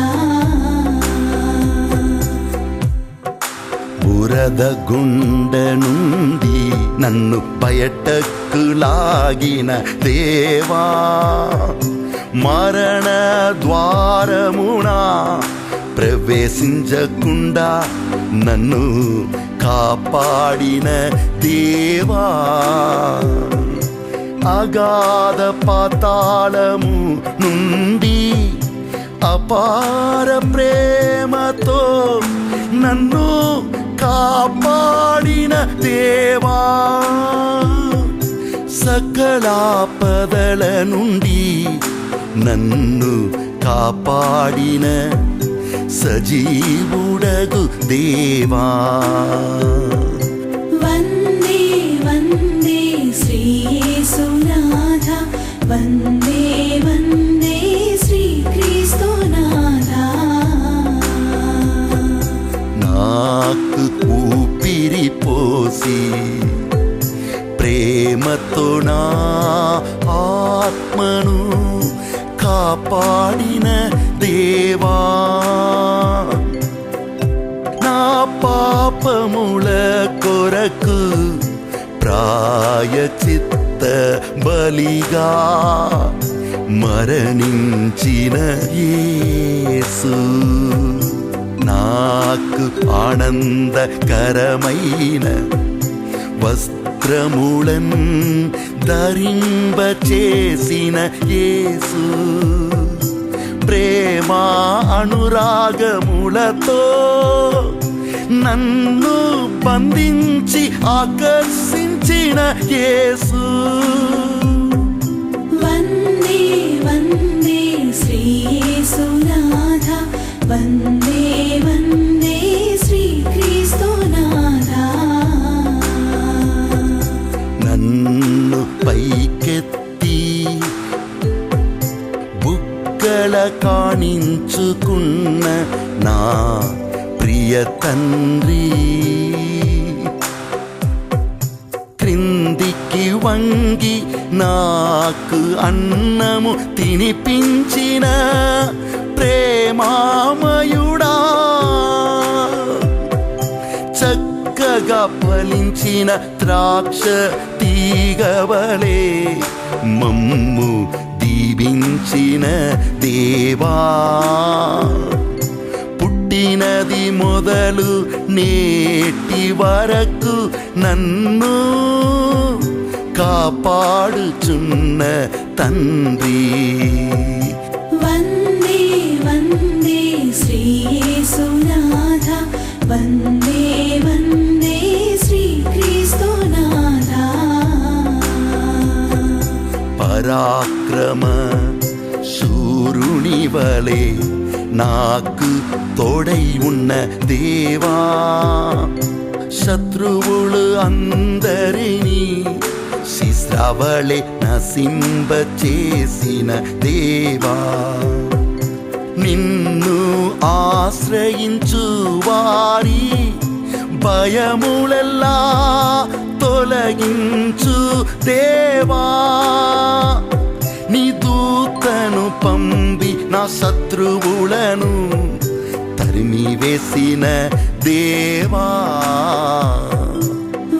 బురద గుండ నుండి నన్ను బయటకు లాగిన దేవా మరణ ద్వారమునా ప్రవేశించకుండా నన్ను కాపాడిన దేవా అగాధ పాతాళము నుండి అపార ప్రేమతో నన్ను కాపాడిన దేవా సకలాపదల నుండి నన్ను కాపాడిన సజీవుడగు దేవా వందే వందే శ్రీ యేసునాథ వందే వందే శ్రీ క్రీస్తునాథ నాకు ఊపిరి పోసి ప్రేమతో నా ఆత్మను కాపాడిన దేవా నా పాపముల కొరకు ప్రాయచిత్త బలిగా మరణించిన యేసు నాకు ఆనందకరమైన వస్త్రములన్ ధరింపచేసిన యేసు ప్రేమా అనురాగములతో నన్ను బంధించి ఆకర్షించిన పిలిచిన యేసు. వందే వందే శ్రీ యేసునాథ, వందే వందే శ్రీ క్రీస్తునాథ. నన్ను పైకెత్తి బుగ్గల కాణించుకున్న నా ప్రియ తండ్రి, క్రిందికి వంగి నాకు అన్నము తినిపించిన ప్రేమామయుడా, చక్కగా ఫలించిన ద్రాక్ష తీగవలే మమ్ము దీవించిన దేవా, పుట్టినది మొదలు నేటి వరకు నన్ను కాపాడుచున్న తండ్రి. వందే వందే శ్రీ యేసునాథ, వందే వందే శ్రీ క్రీస్తునాథ. పరాక్రమ శూరుని వలె నాకు తోడై ఉన్న దేవా, శత్రువులు అందరినీ శిశ్రవళె నసింప చేసిన దేవా, నిన్ను ఆశ్రయించు వారి భయములెల్లా తొలగించు దేవా, నీ దూతను పంపి నా శత్రువులను తరిమి వేసిన దేవా.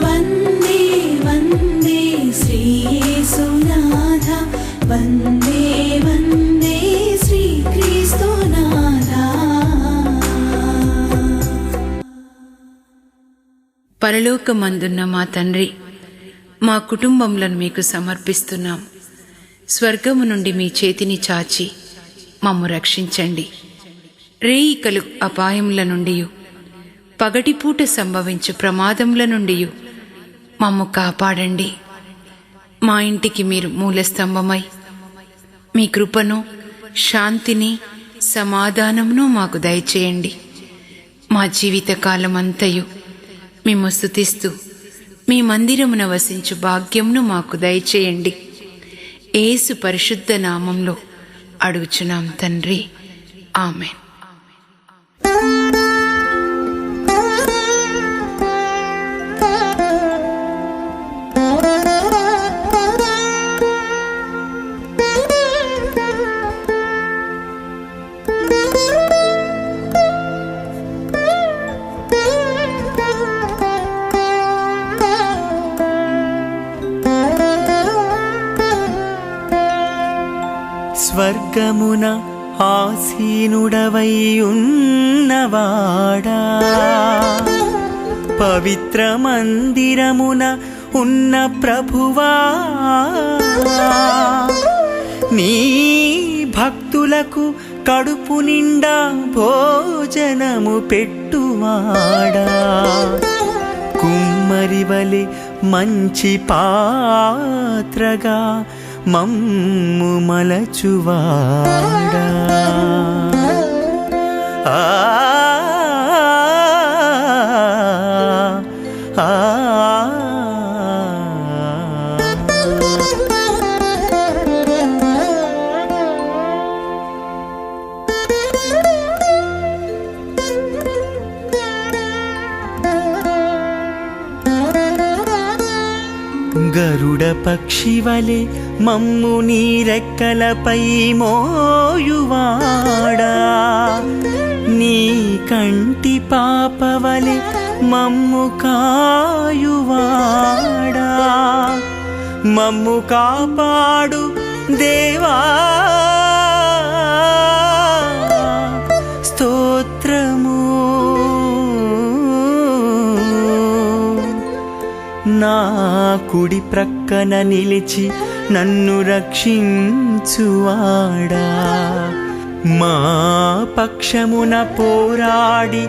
వందే వందే శ్రీ యేసునాథ, వందే వందే శ్రీ క్రీస్తునాథ. పరలోకమందున్న మా తండ్రి, మా కుటుంబములను మీకు సమర్పిస్తున్నాం. స్వర్గము నుండి మీ చేతిని చాచి మమ్ము రక్షించండి. రేయికలు అపాయముల నుండి, పగటిపూట సంభవించు ప్రమాదముల నుండి మమ్ము కాపాడండి. మా ఇంటికి మీరు మూలస్తంభమై మీ కృపను, శాంతిని, సమాధానమును మాకు దయచేయండి. మా జీవితకాలమంతయు మిమ్ము స్తుతిస్తూ మీ మందిరమున వసించు భాగ్యమును మాకు దయచేయండి. యేసు పరిశుద్ధ నామంలో అడుగుచున్నాం తండ్రి, ఆమెన్. స్వర్గమున ఆసీనుడవై ఉన్నవాడా, పవిత్ర మందిరమున ఉన్న ప్రభువా, నీ భక్తులకు కడుపు నిండా భోజనము పెట్టువాడా, కుమ్మరివలె మంచి పాత్రగా మమ్ము మలచువాడా. ఆ ఆ గరుడ పక్షివలె మమ్ము నీ రెక్కలపై మోయువాడా, నీ కంటి పాపవలె మమ్ము కాయువాడా, మమ్ము కాపాడు దేవా, స్తోత్రము. నా కుడి ప్రక్కన నిలిచి నన్ను రక్షించువాడా, మా పక్షమున పోరాడి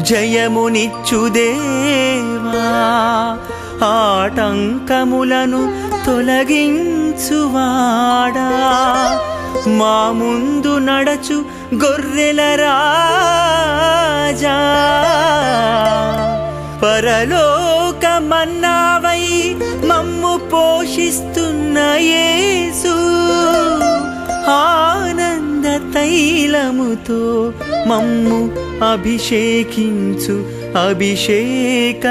జయమునిచ్చు దేవా, ఆటంకములను తొలగించువాడా మా ముందు నడచు గొర్రెల రాజా పరలోక మన్నావై మమ్ము పోషిస్తున్న యేసు ఆనంద తైలముతో మమ్ము అభిషేకించు అభిషేకనాథుడా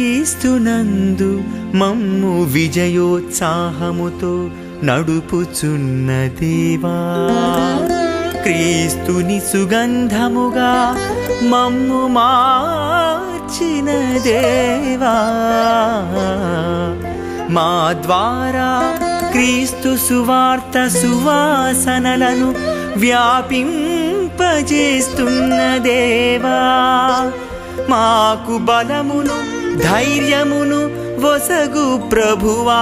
క్రీస్తునందు మమ్ము విజయోత్సాహముతో నడుపుచున్న దేవా క్రీస్తుని సుగంధముగా మమ్ము మార్చిన దేవా మా ద్వారా క్రీస్తు సువార్త సువాసనలను వ్యాపింపజేస్తున్న దేవా మాకు బలమును ధైర్యమును వసగు ప్రభువా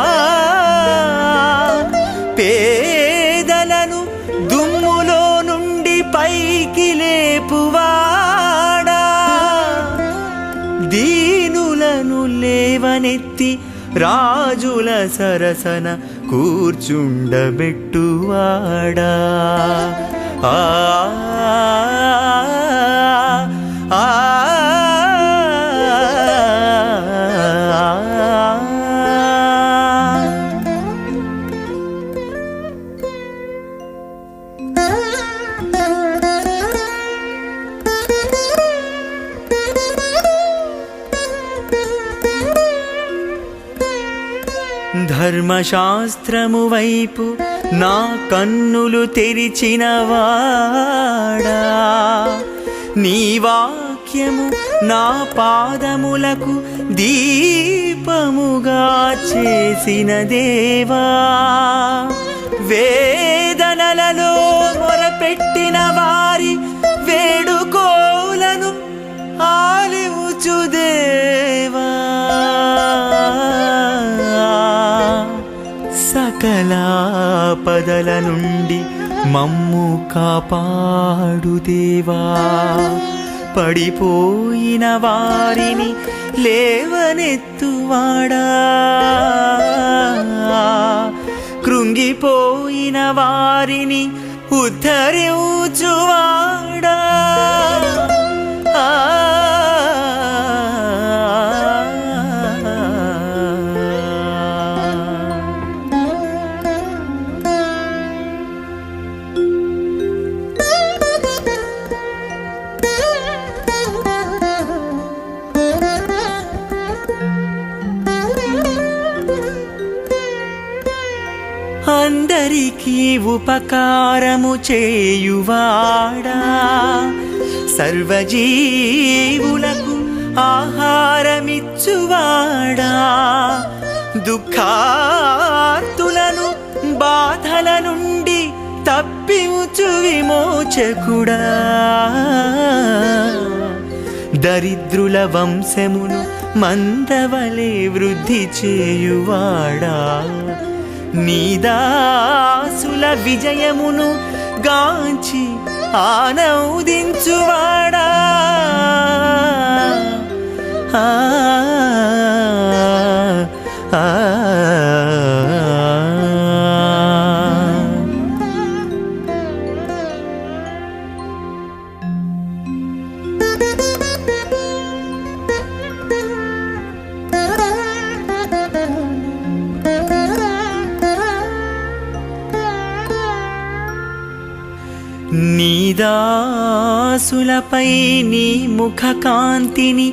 పేదలను దుమ్ములో నుండి పైకి లేపువాడా దీనులను లేవనెత్తి రాజుల సరసన కూర్చుండబెట్టువాడా ఆ ఆ ధర్మశాస్త్రము వైపు నా కన్నులు తెరిచినవాడా నీ వాక్యము నా పాదములకు దీపముగా చేసిన దేవా వేదనలలో మొరపెట్టిన వారి వేడుకోలను ఆలివుచు దేవా సకల పదల నుండి మమ్ము కాపాడు దేవా పడిపోయిన వారిని లేవనెత్తువాడా కృంగిపోయిన వారిని ఉద్ధరించువాడా అందరికీ ఉపకారము చేయువాడా సర్వజీవులకు ఆహారమిచ్చువాడా దుఃఖార్తులను బాధల నుండి తప్పించు విమోచకుడా దరిద్రుల వంశమును మందవలే వృద్ధి చేయువాడా నీ దాసుల విజయమును గాంచి ఆనందించువాడా నీ దాసులపై నీ ముఖ కాంతిని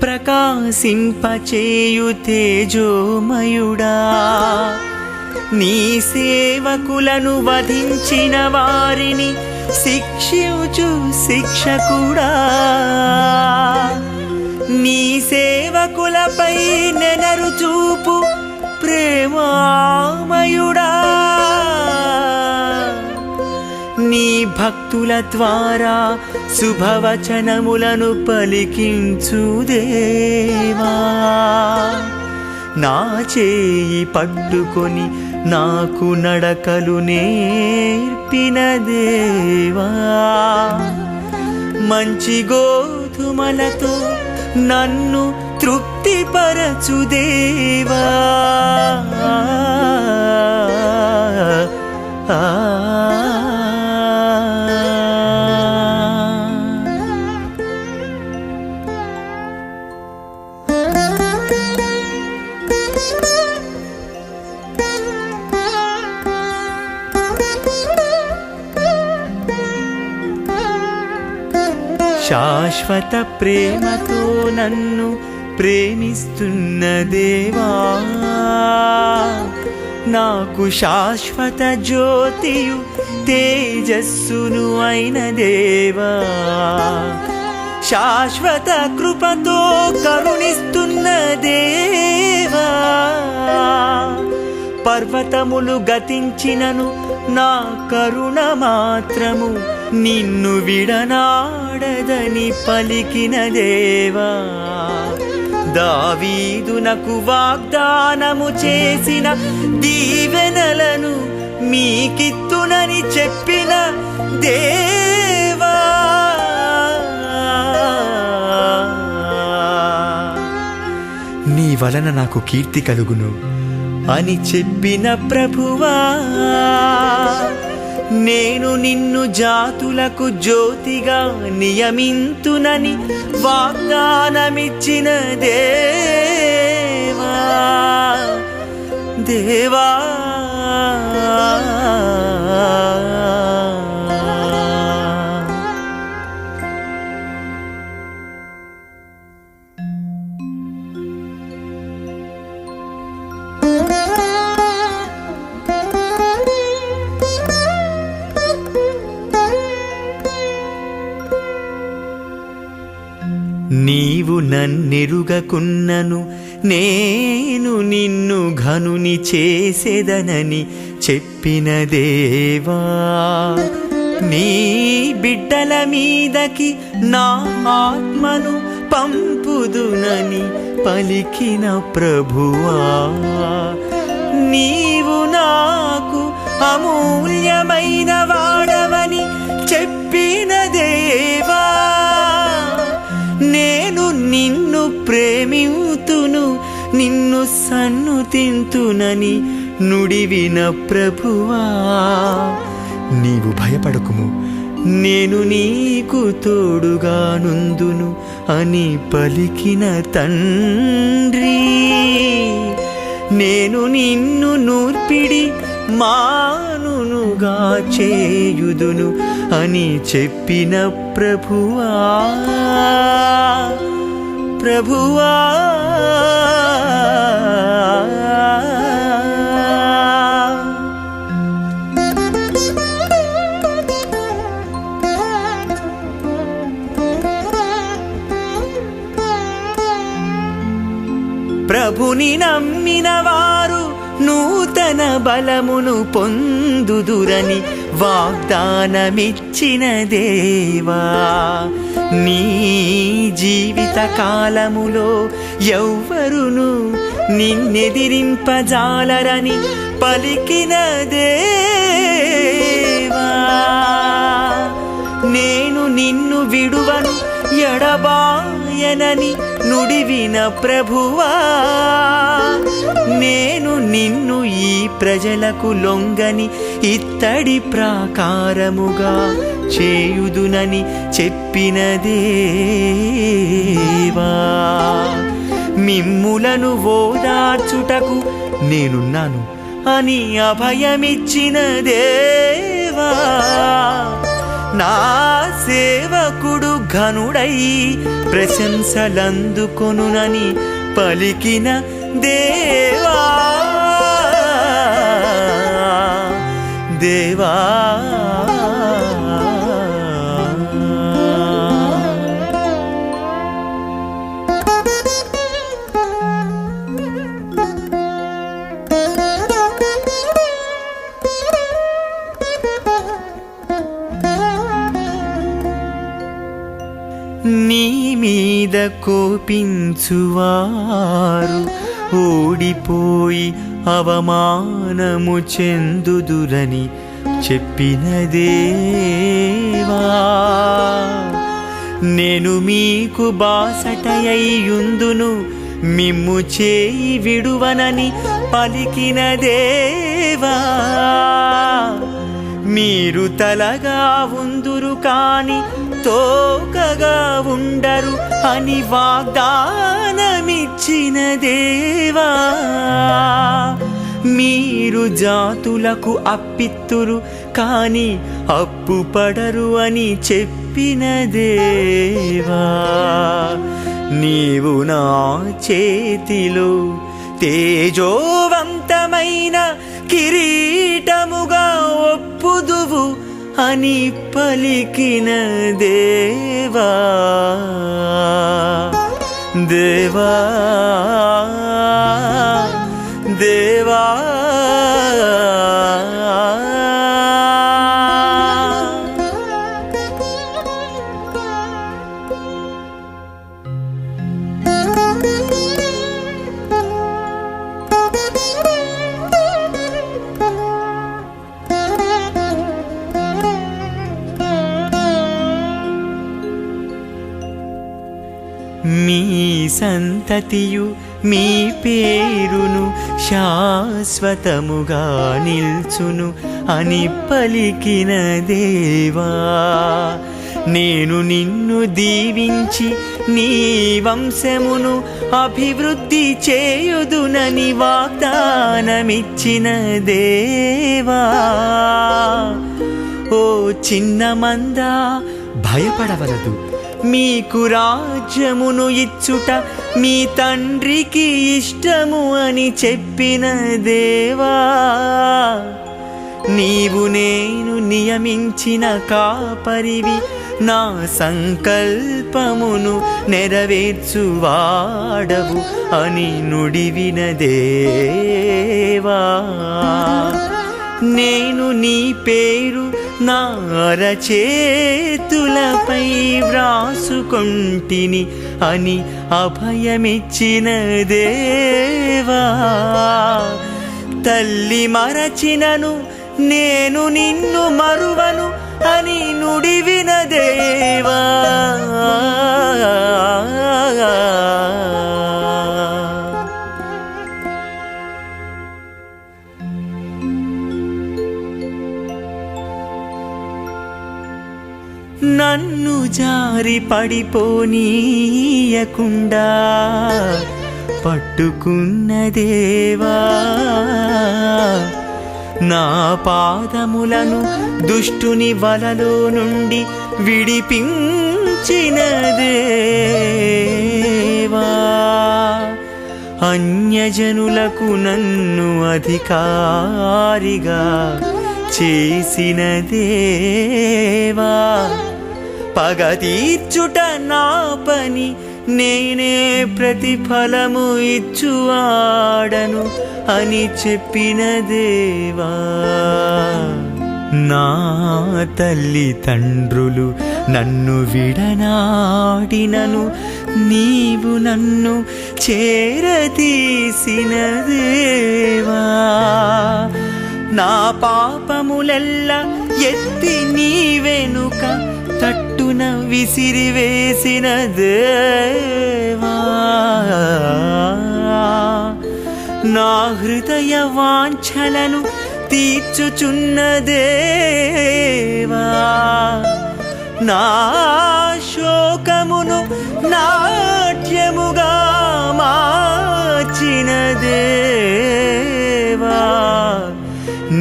ప్రకాశింపచేయు తేజోమయుడా నీ సేవకులను వధించిన వారిని శిక్షించు శిక్షకుడా నీ సేవకులపై నెనరు చూపు ప్రేమామయుడా నీ భక్తుల ద్వారా శుభవచనములను పలికించు దేవా నా చేయి పట్టుకొని నాకు నడకలు నేర్పిన దేవా మంచి గోధుమలతో నన్ను తృప్తిపరచు దేవా శాశ్వత ప్రేమతో నన్ను ప్రేమిస్తున్న దేవా నాకు శాశ్వత జ్యోతియు తేజస్సును అయిన దేవా శాశ్వత కృపతో కరుణిస్తున్న దేవా పర్వతములు గతించినను నా కరుణ మాత్రము నిన్ను విడనాడదని పలికిన దేవా దావీదునకు వాగ్దానము చేసిన దీవెనలను మీకిత్తునని చెప్పిన దేవా నీ వలన నాకు కీర్తి కలుగును అని చెప్పిన ప్రభువా నేను నిన్ను జాతులకు జ్యోతిగా నియమింతునని వాగ్దానమిచ్చిన దేవా దేవా నీవు నన్నెరుగకున్నను నేను నిన్ను ఘనుని చేసేదనని చెప్పిన దేవా నీ బిడ్డల మీదకి నా ఆత్మను పంపుదునని పలికిన ప్రభువా నీవు నాకు అమూల్యమైన వాడవని చెప్పిన దేవా నేను నిన్ను ప్రేమింతును నిన్ను సన్నుతింతునని నుడివిన ప్రభువా నీవు భయపడకుము నేను నీకు తోడుగా నుందును అని పలికిన తండ్రి నేను నిన్ను నూర్పిడి మానునుగా చేయుదును అని చెప్పిన ప్రభువా ప్రభువా ప్రభుని నమ్మిన వారు నూతన బలమును పొందుదురని వాగ్దానమిచ్చిన దేవా నీ జీవిత కాలములో ఎవ్వరును నిన్నెదిరింపజాలరని పలికిన దేవా నేను నిన్ను విడువను ఎడబాయనని నుడివిన ప్రభువా నేను నిన్ను ఈ ప్రజలకు లొంగని ఇత్తడి ప్రాకారముగా చేయుదునని చెప్పిన దేవా మిమ్ములను ఓదార్చుటకు నేనున్నాను అని అభయమిచ్చిన దేవా నా సేవకుడు ఘనుడై ప్రశంసలందుకొనునని పలికిన దేవా దేవా మీద కోపించువారు ఓడిపోయి అవమానము చెందుదురని చెప్పిన దేవా, నేను మీకు బాసటయ్యుందును మిమ్ము చేయి విడువనని పలికిన దేవా, మీరు తలగా ఉందురు కాని తోకగా ఉండరు అని వాగ్దానమిచ్చిన దేవా, మీరు జాతులకు అప్పిత్తురు కాని అప్పు పడరు అని చెప్పిన దేవా, నీవు నా చేతిలో తేజోవంతమైన కిరీటముగా ఒప్పుదువు అని పలికిన దేవా, దేవా దేవా మీ సంతతియు మీ పేరును శాశ్వతముగా నిల్చును అని పలికిన దేవా, నేను నిన్ను దీవించి నీ వంశమును అభివృద్ధి చేయుదునని వాగ్దానమిచ్చిన దేవా, ఓ చిన్న మంద భయపడవలదు, మీకు రాజ్యమును ఇచ్చుట మీ తండ్రికి ఇష్టము అని చెప్పిన దేవా, నీవు నేను నియమించిన కాపరివి, నా సంకల్పమును నెరవేర్చువాడవు అని నుడివిన దేవా, నేను నీ పేరు నా అరచేతులపై వ్రాసుకొంటిని అని అభయమిచ్చిన దేవా, తల్లి మరచినను నేను నిన్ను మరువను అని నుడివిన దేవా, నన్ను జారి పడిపోనీయకుండా పట్టుకున్న దేవా, నా పాదములను దుష్టుని వలలో నుండి విడిపించిన దేవా, అన్యజనులకు నన్ను అధికారిగా చేసిన దేవా, పగ తీర్చుట నా పని, నేనే ప్రతిఫలము ఇచ్చువాడను అని చెప్పిన దేవా, నా తల్లిదండ్రులు నన్ను విడనాడినను నీవు నన్ను చేరతీసిన దేవా, నా పాపములెల్ల ఎత్తి నీ వెనుక తట్టున విసిరివేసిన దేవా, నా హృదయ వాంఛలను తీర్చుచున్న దేవా, నా శోకమును నాట్యముగా మార్చిన దేవా,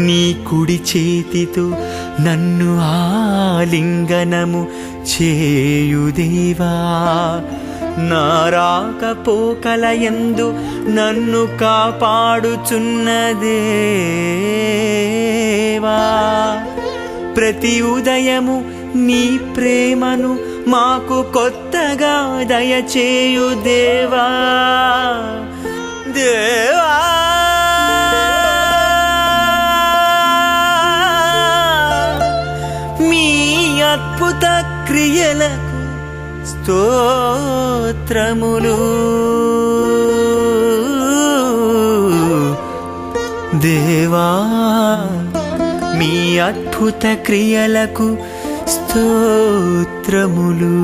నీ కుడి చేతితో నన్ను ఆలింగనము చేయుదేవా, నా రాకపోకలయందు నన్ను కాపాడుచున్న దేవా, ప్రతి ఉదయము నీ ప్రేమను మాకు కొత్తగా దయచేయు దేవా, దేవా మీ అద్భుత క్రియలకు స్తోత్రములు. దేవా మీ అద్భుత క్రియలకు స్తోత్రములు.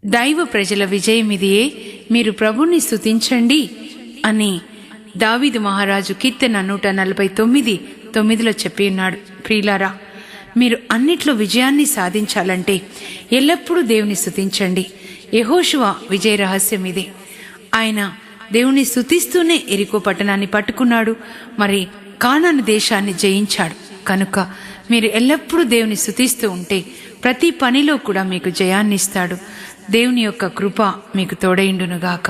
దైవ ప్రజల విజయమిదియే, మీరు ప్రభుని స్తుతించండి అని దావీదు మహారాజు కీర్తన 149:9 చెప్పి ఉన్నాడు. ప్రియులారా, మీరు అన్నిట్లో విజయాన్ని సాధించాలంటే ఎల్లప్పుడూ దేవుని స్తుతించండి. యెహోషువ విజయ రహస్యం ఇదే. ఆయన దేవుని స్తుతిస్తూనే ఎరికో పట్టణాన్ని పట్టుకున్నాడు, మరి కానాను దేశాన్ని జయించాడు. కనుక మీరు ఎల్లప్పుడూ దేవుని స్తుతిస్తూ ఉంటే ప్రతి పనిలో కూడా మీకు జయాన్ని ఇస్తాడు. దేవుని యొక్క కృప మీకు తోడైండునుగాక.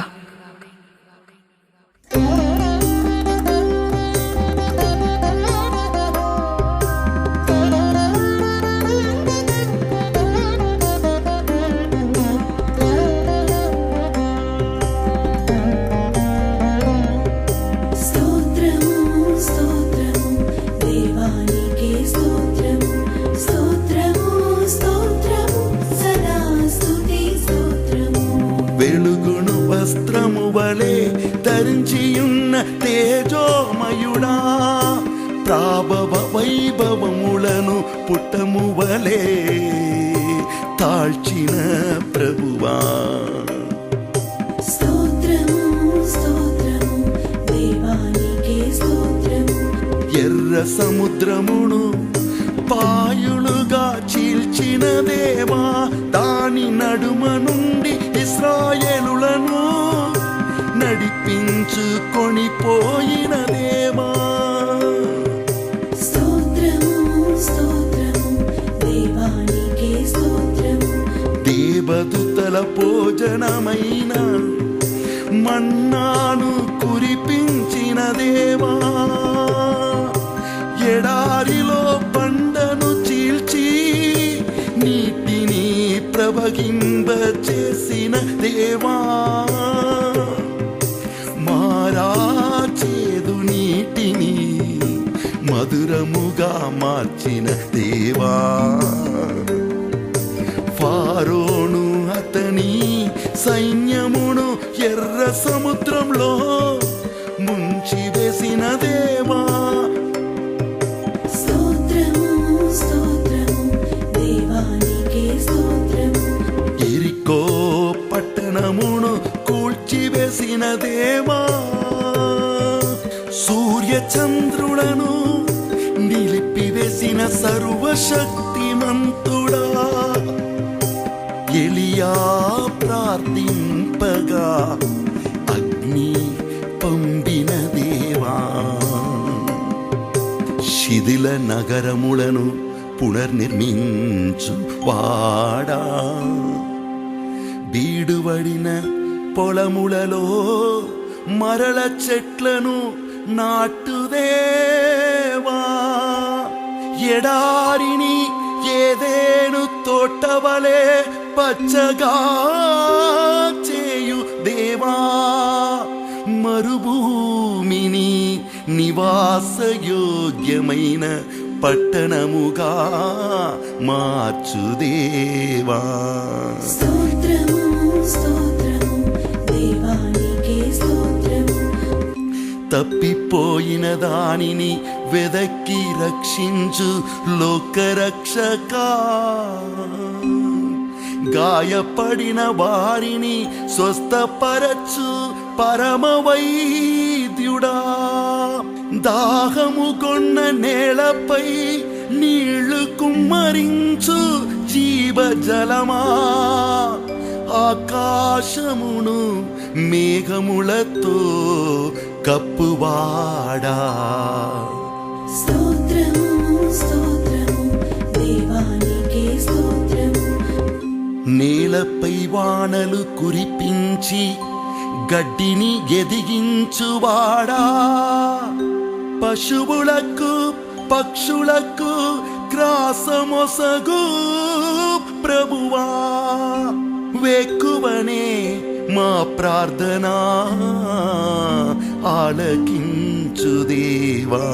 వెలుగును వస్త్రము వలె ధరించియున్న తేజోమయుడా, ప్రాభవ వైభవములను పుట్టము వలె తాల్చిన ప్రభువా. ఎర్ర సముద్రమును పాయులుగా చీల్చిన దేవా, దాని నడుమ నుండి ఇశ్రాయేలులను నడిపించుకొని పోయిన దేవా. దేవదూతల భోజనమైన మన్నాను కురిపించిన దేవా, ఎడారిలో బండను చీల్చి నీటిని ప్రవహింప చేసిన దేవా, మారాచేదు నీటిని మధురముగా మార్చిన దేవా, ఫారోను అతని సైన్యమును ఎర్ర సముద్రంలో ముంచి వేసిన దేవా. ఎరికో పట్టణమును కూల్చివేసిన దేవా, సూర్య చంద్రులను నిలిపివేసిన సర్వశక్తిమంతుడా, ఎలియా ప్రార్థింపగా అగ్ని పంపిన దేవా, శిథిల నగరములను పునర్నిర్మించు వాడా, బీడువడిన పొలములలో మరల చెట్లను నాటుదేవా, ఎడారిని ఏదేను తోటవలే పచ్చగా చేయు దేవా, మరుభూమిని నివాసయోగ్యమైన పట్టణముగా మార్చు దేవా. తప్పిపోయిన దానిని వెదక్కి రక్షించు లోకరక్షకా, గాయపడిన వారిని స్వస్థపరచు పరమ వైద్యుడా, దాహము కొన్న నేలపై నీళ్లు కుమ్మరించు జీవజలమా, ఆకాశమును మేఘములతో కప్పువాడా. నేలపై వానలు కురిపించి గడ్డిని ఎదిగించువాడా, పశువులకు పక్షులకు గ్రాసమొసగు ప్రభువా, వేకువనే మా ప్రార్థన ఆలకించు దేవా.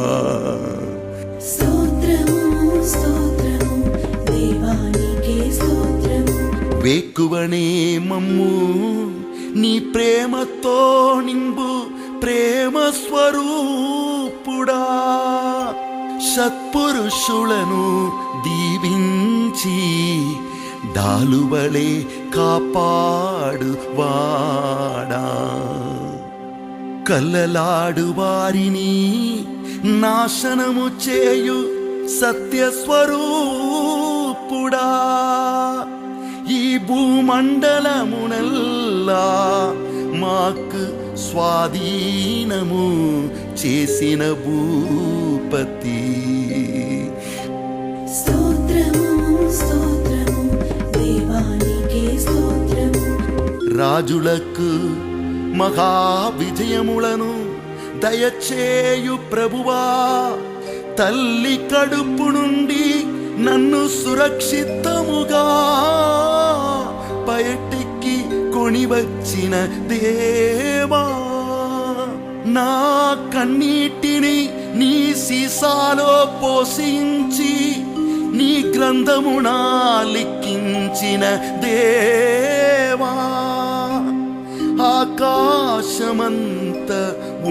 స్తోత్రము స్తోత్రము దేవానికే స్తోత్రము. వేకువనే మమ్ము నీ ప్రేమతో నింపు ప్రేమ స్వరూపుడా. సత్పురుషులను దీవించి డాలువలే కాపాడు వాడా. కల్లలాడు వారిని నాశనము చేయు సత్యస్వరూపుడా. ఈ భూమండలమునల్లా మాకు స్వాధీనము చేసిన భూపతి. స్తోత్రము స్తోత్రము దేవానికే స్తోత్రము. రాజులకు మహా విజయములను దయచేయు ప్రభువా. తల్లి కడుపు నుండి నన్ను సురక్షితముగా బయటికి కొనివచ్చిన దేవా. నా కన్నీటిని నీ సీసాలో పోషించి నీ గ్రంథమునా లిఖించిన దేవా. ఆకాశమంత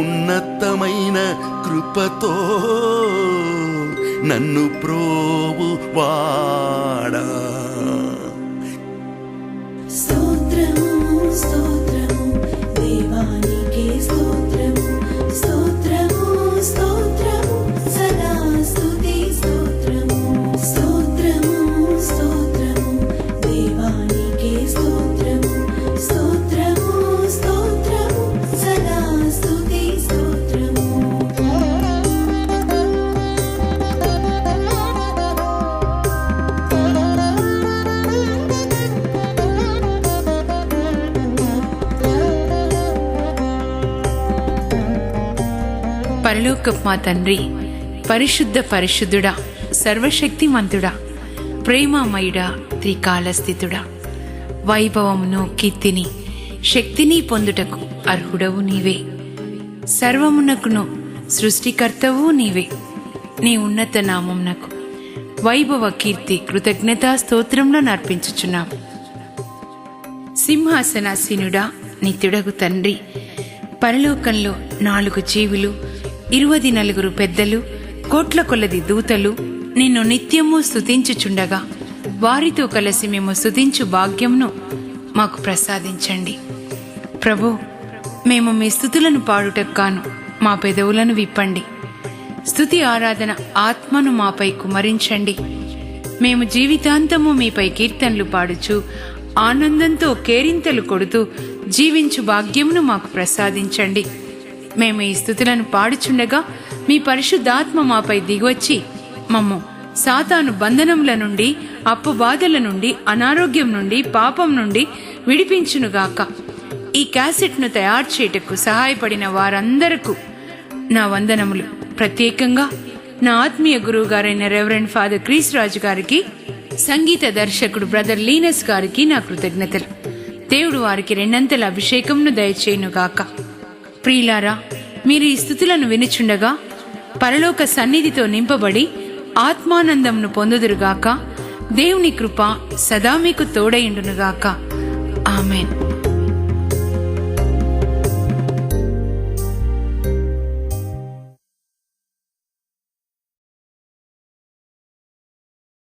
ఉన్నతమైన కృపతో నన్ను ప్రోవువాడా. స్తోత్రము స్తోత్రము దేవానికే స్తోత్రము. స్తోత్రము స్తోత్రము సదా స్తుతి స్తోత్రము. స్తోత్రము స్తోత్రము దేవానికే స్తోత్రము. స్తోత్రము స్తోత్రము సదా స్తుతి స్తోత్రము. పరలోకపు మా తండ్రి, పరిశుద్ధ పరిశుద్ధుడా, సర్వశక్తిమంతుడా, ప్రేమమయుడా, త్రికాలస్థితుడా, వైభవమును కీర్తిని శక్తిని పొందుటకు అర్హుడవు నీవే. సర్వమునకును సృష్టికర్తవు నీవే. నీ ఉన్నత నామమునకు వైభవ కీర్తి కృతజ్ఞతా స్తోత్రంలో నర్పించుచున్నాము. సింహాసనాసీనుడా, నిత్యుడగు తండ్రి, పరలోకంలో 4 జీవులు, 24 పెద్దలు, కోట్ల కొలది దూతలు నిన్ను నిత్యము స్తుతించుచుండగా వారితో కలిసి మేము స్తుతించు భాగ్యంను మాకు ప్రసాదించండి. ప్రభు, మేము మీ స్తుతులను పాడుటకు గాను మా పెదవులను విప్పండి. స్తుతి ఆరాధన ఆత్మను మాపై కుమరించండి. మేము జీవితాంతము మీపై కీర్తనలు పాడుచు ఆనందంతో కేరింతలు కొడుతూ జీవించు భాగ్యమును మాకు ప్రసాదించండి. మేము ఈ స్తుతులను పాడుచుండగా మీ పరిశుద్ధాత్మ మాపై దిగివచ్చి మమ్ము సాతాను బంధనముల నుండి, అప్పు బాధల నుండి, అనారోగ్యం నుండి, పాపం నుండి విడిపించునుగాక. ఈ క్యాసెట్ను తయారు చేయుటకు సహాయపడిన వారందరకు నా వందనములు. ప్రత్యేకంగా నా ఆత్మీయ గురువు గారైన రెవరెండ్ ఫాదర్ క్రీస్ రాజు గారికి, సంగీత దర్శకుడు బ్రదర్ లీనస్ గారికి నా కృతజ్ఞతలు. దేవుడు వారికి 2 అంతల అభిషేకంను దయచేయునుగాక. ప్రియులారా, మీరు ఈ స్తుతులను వినుచుండగా పరలోక సన్నిధితో నింపబడి ఆత్మానందంను పొందుదురుగాక. దేవుని కృప సదా మీకు తోడైండునుగాక. ఆమెన్.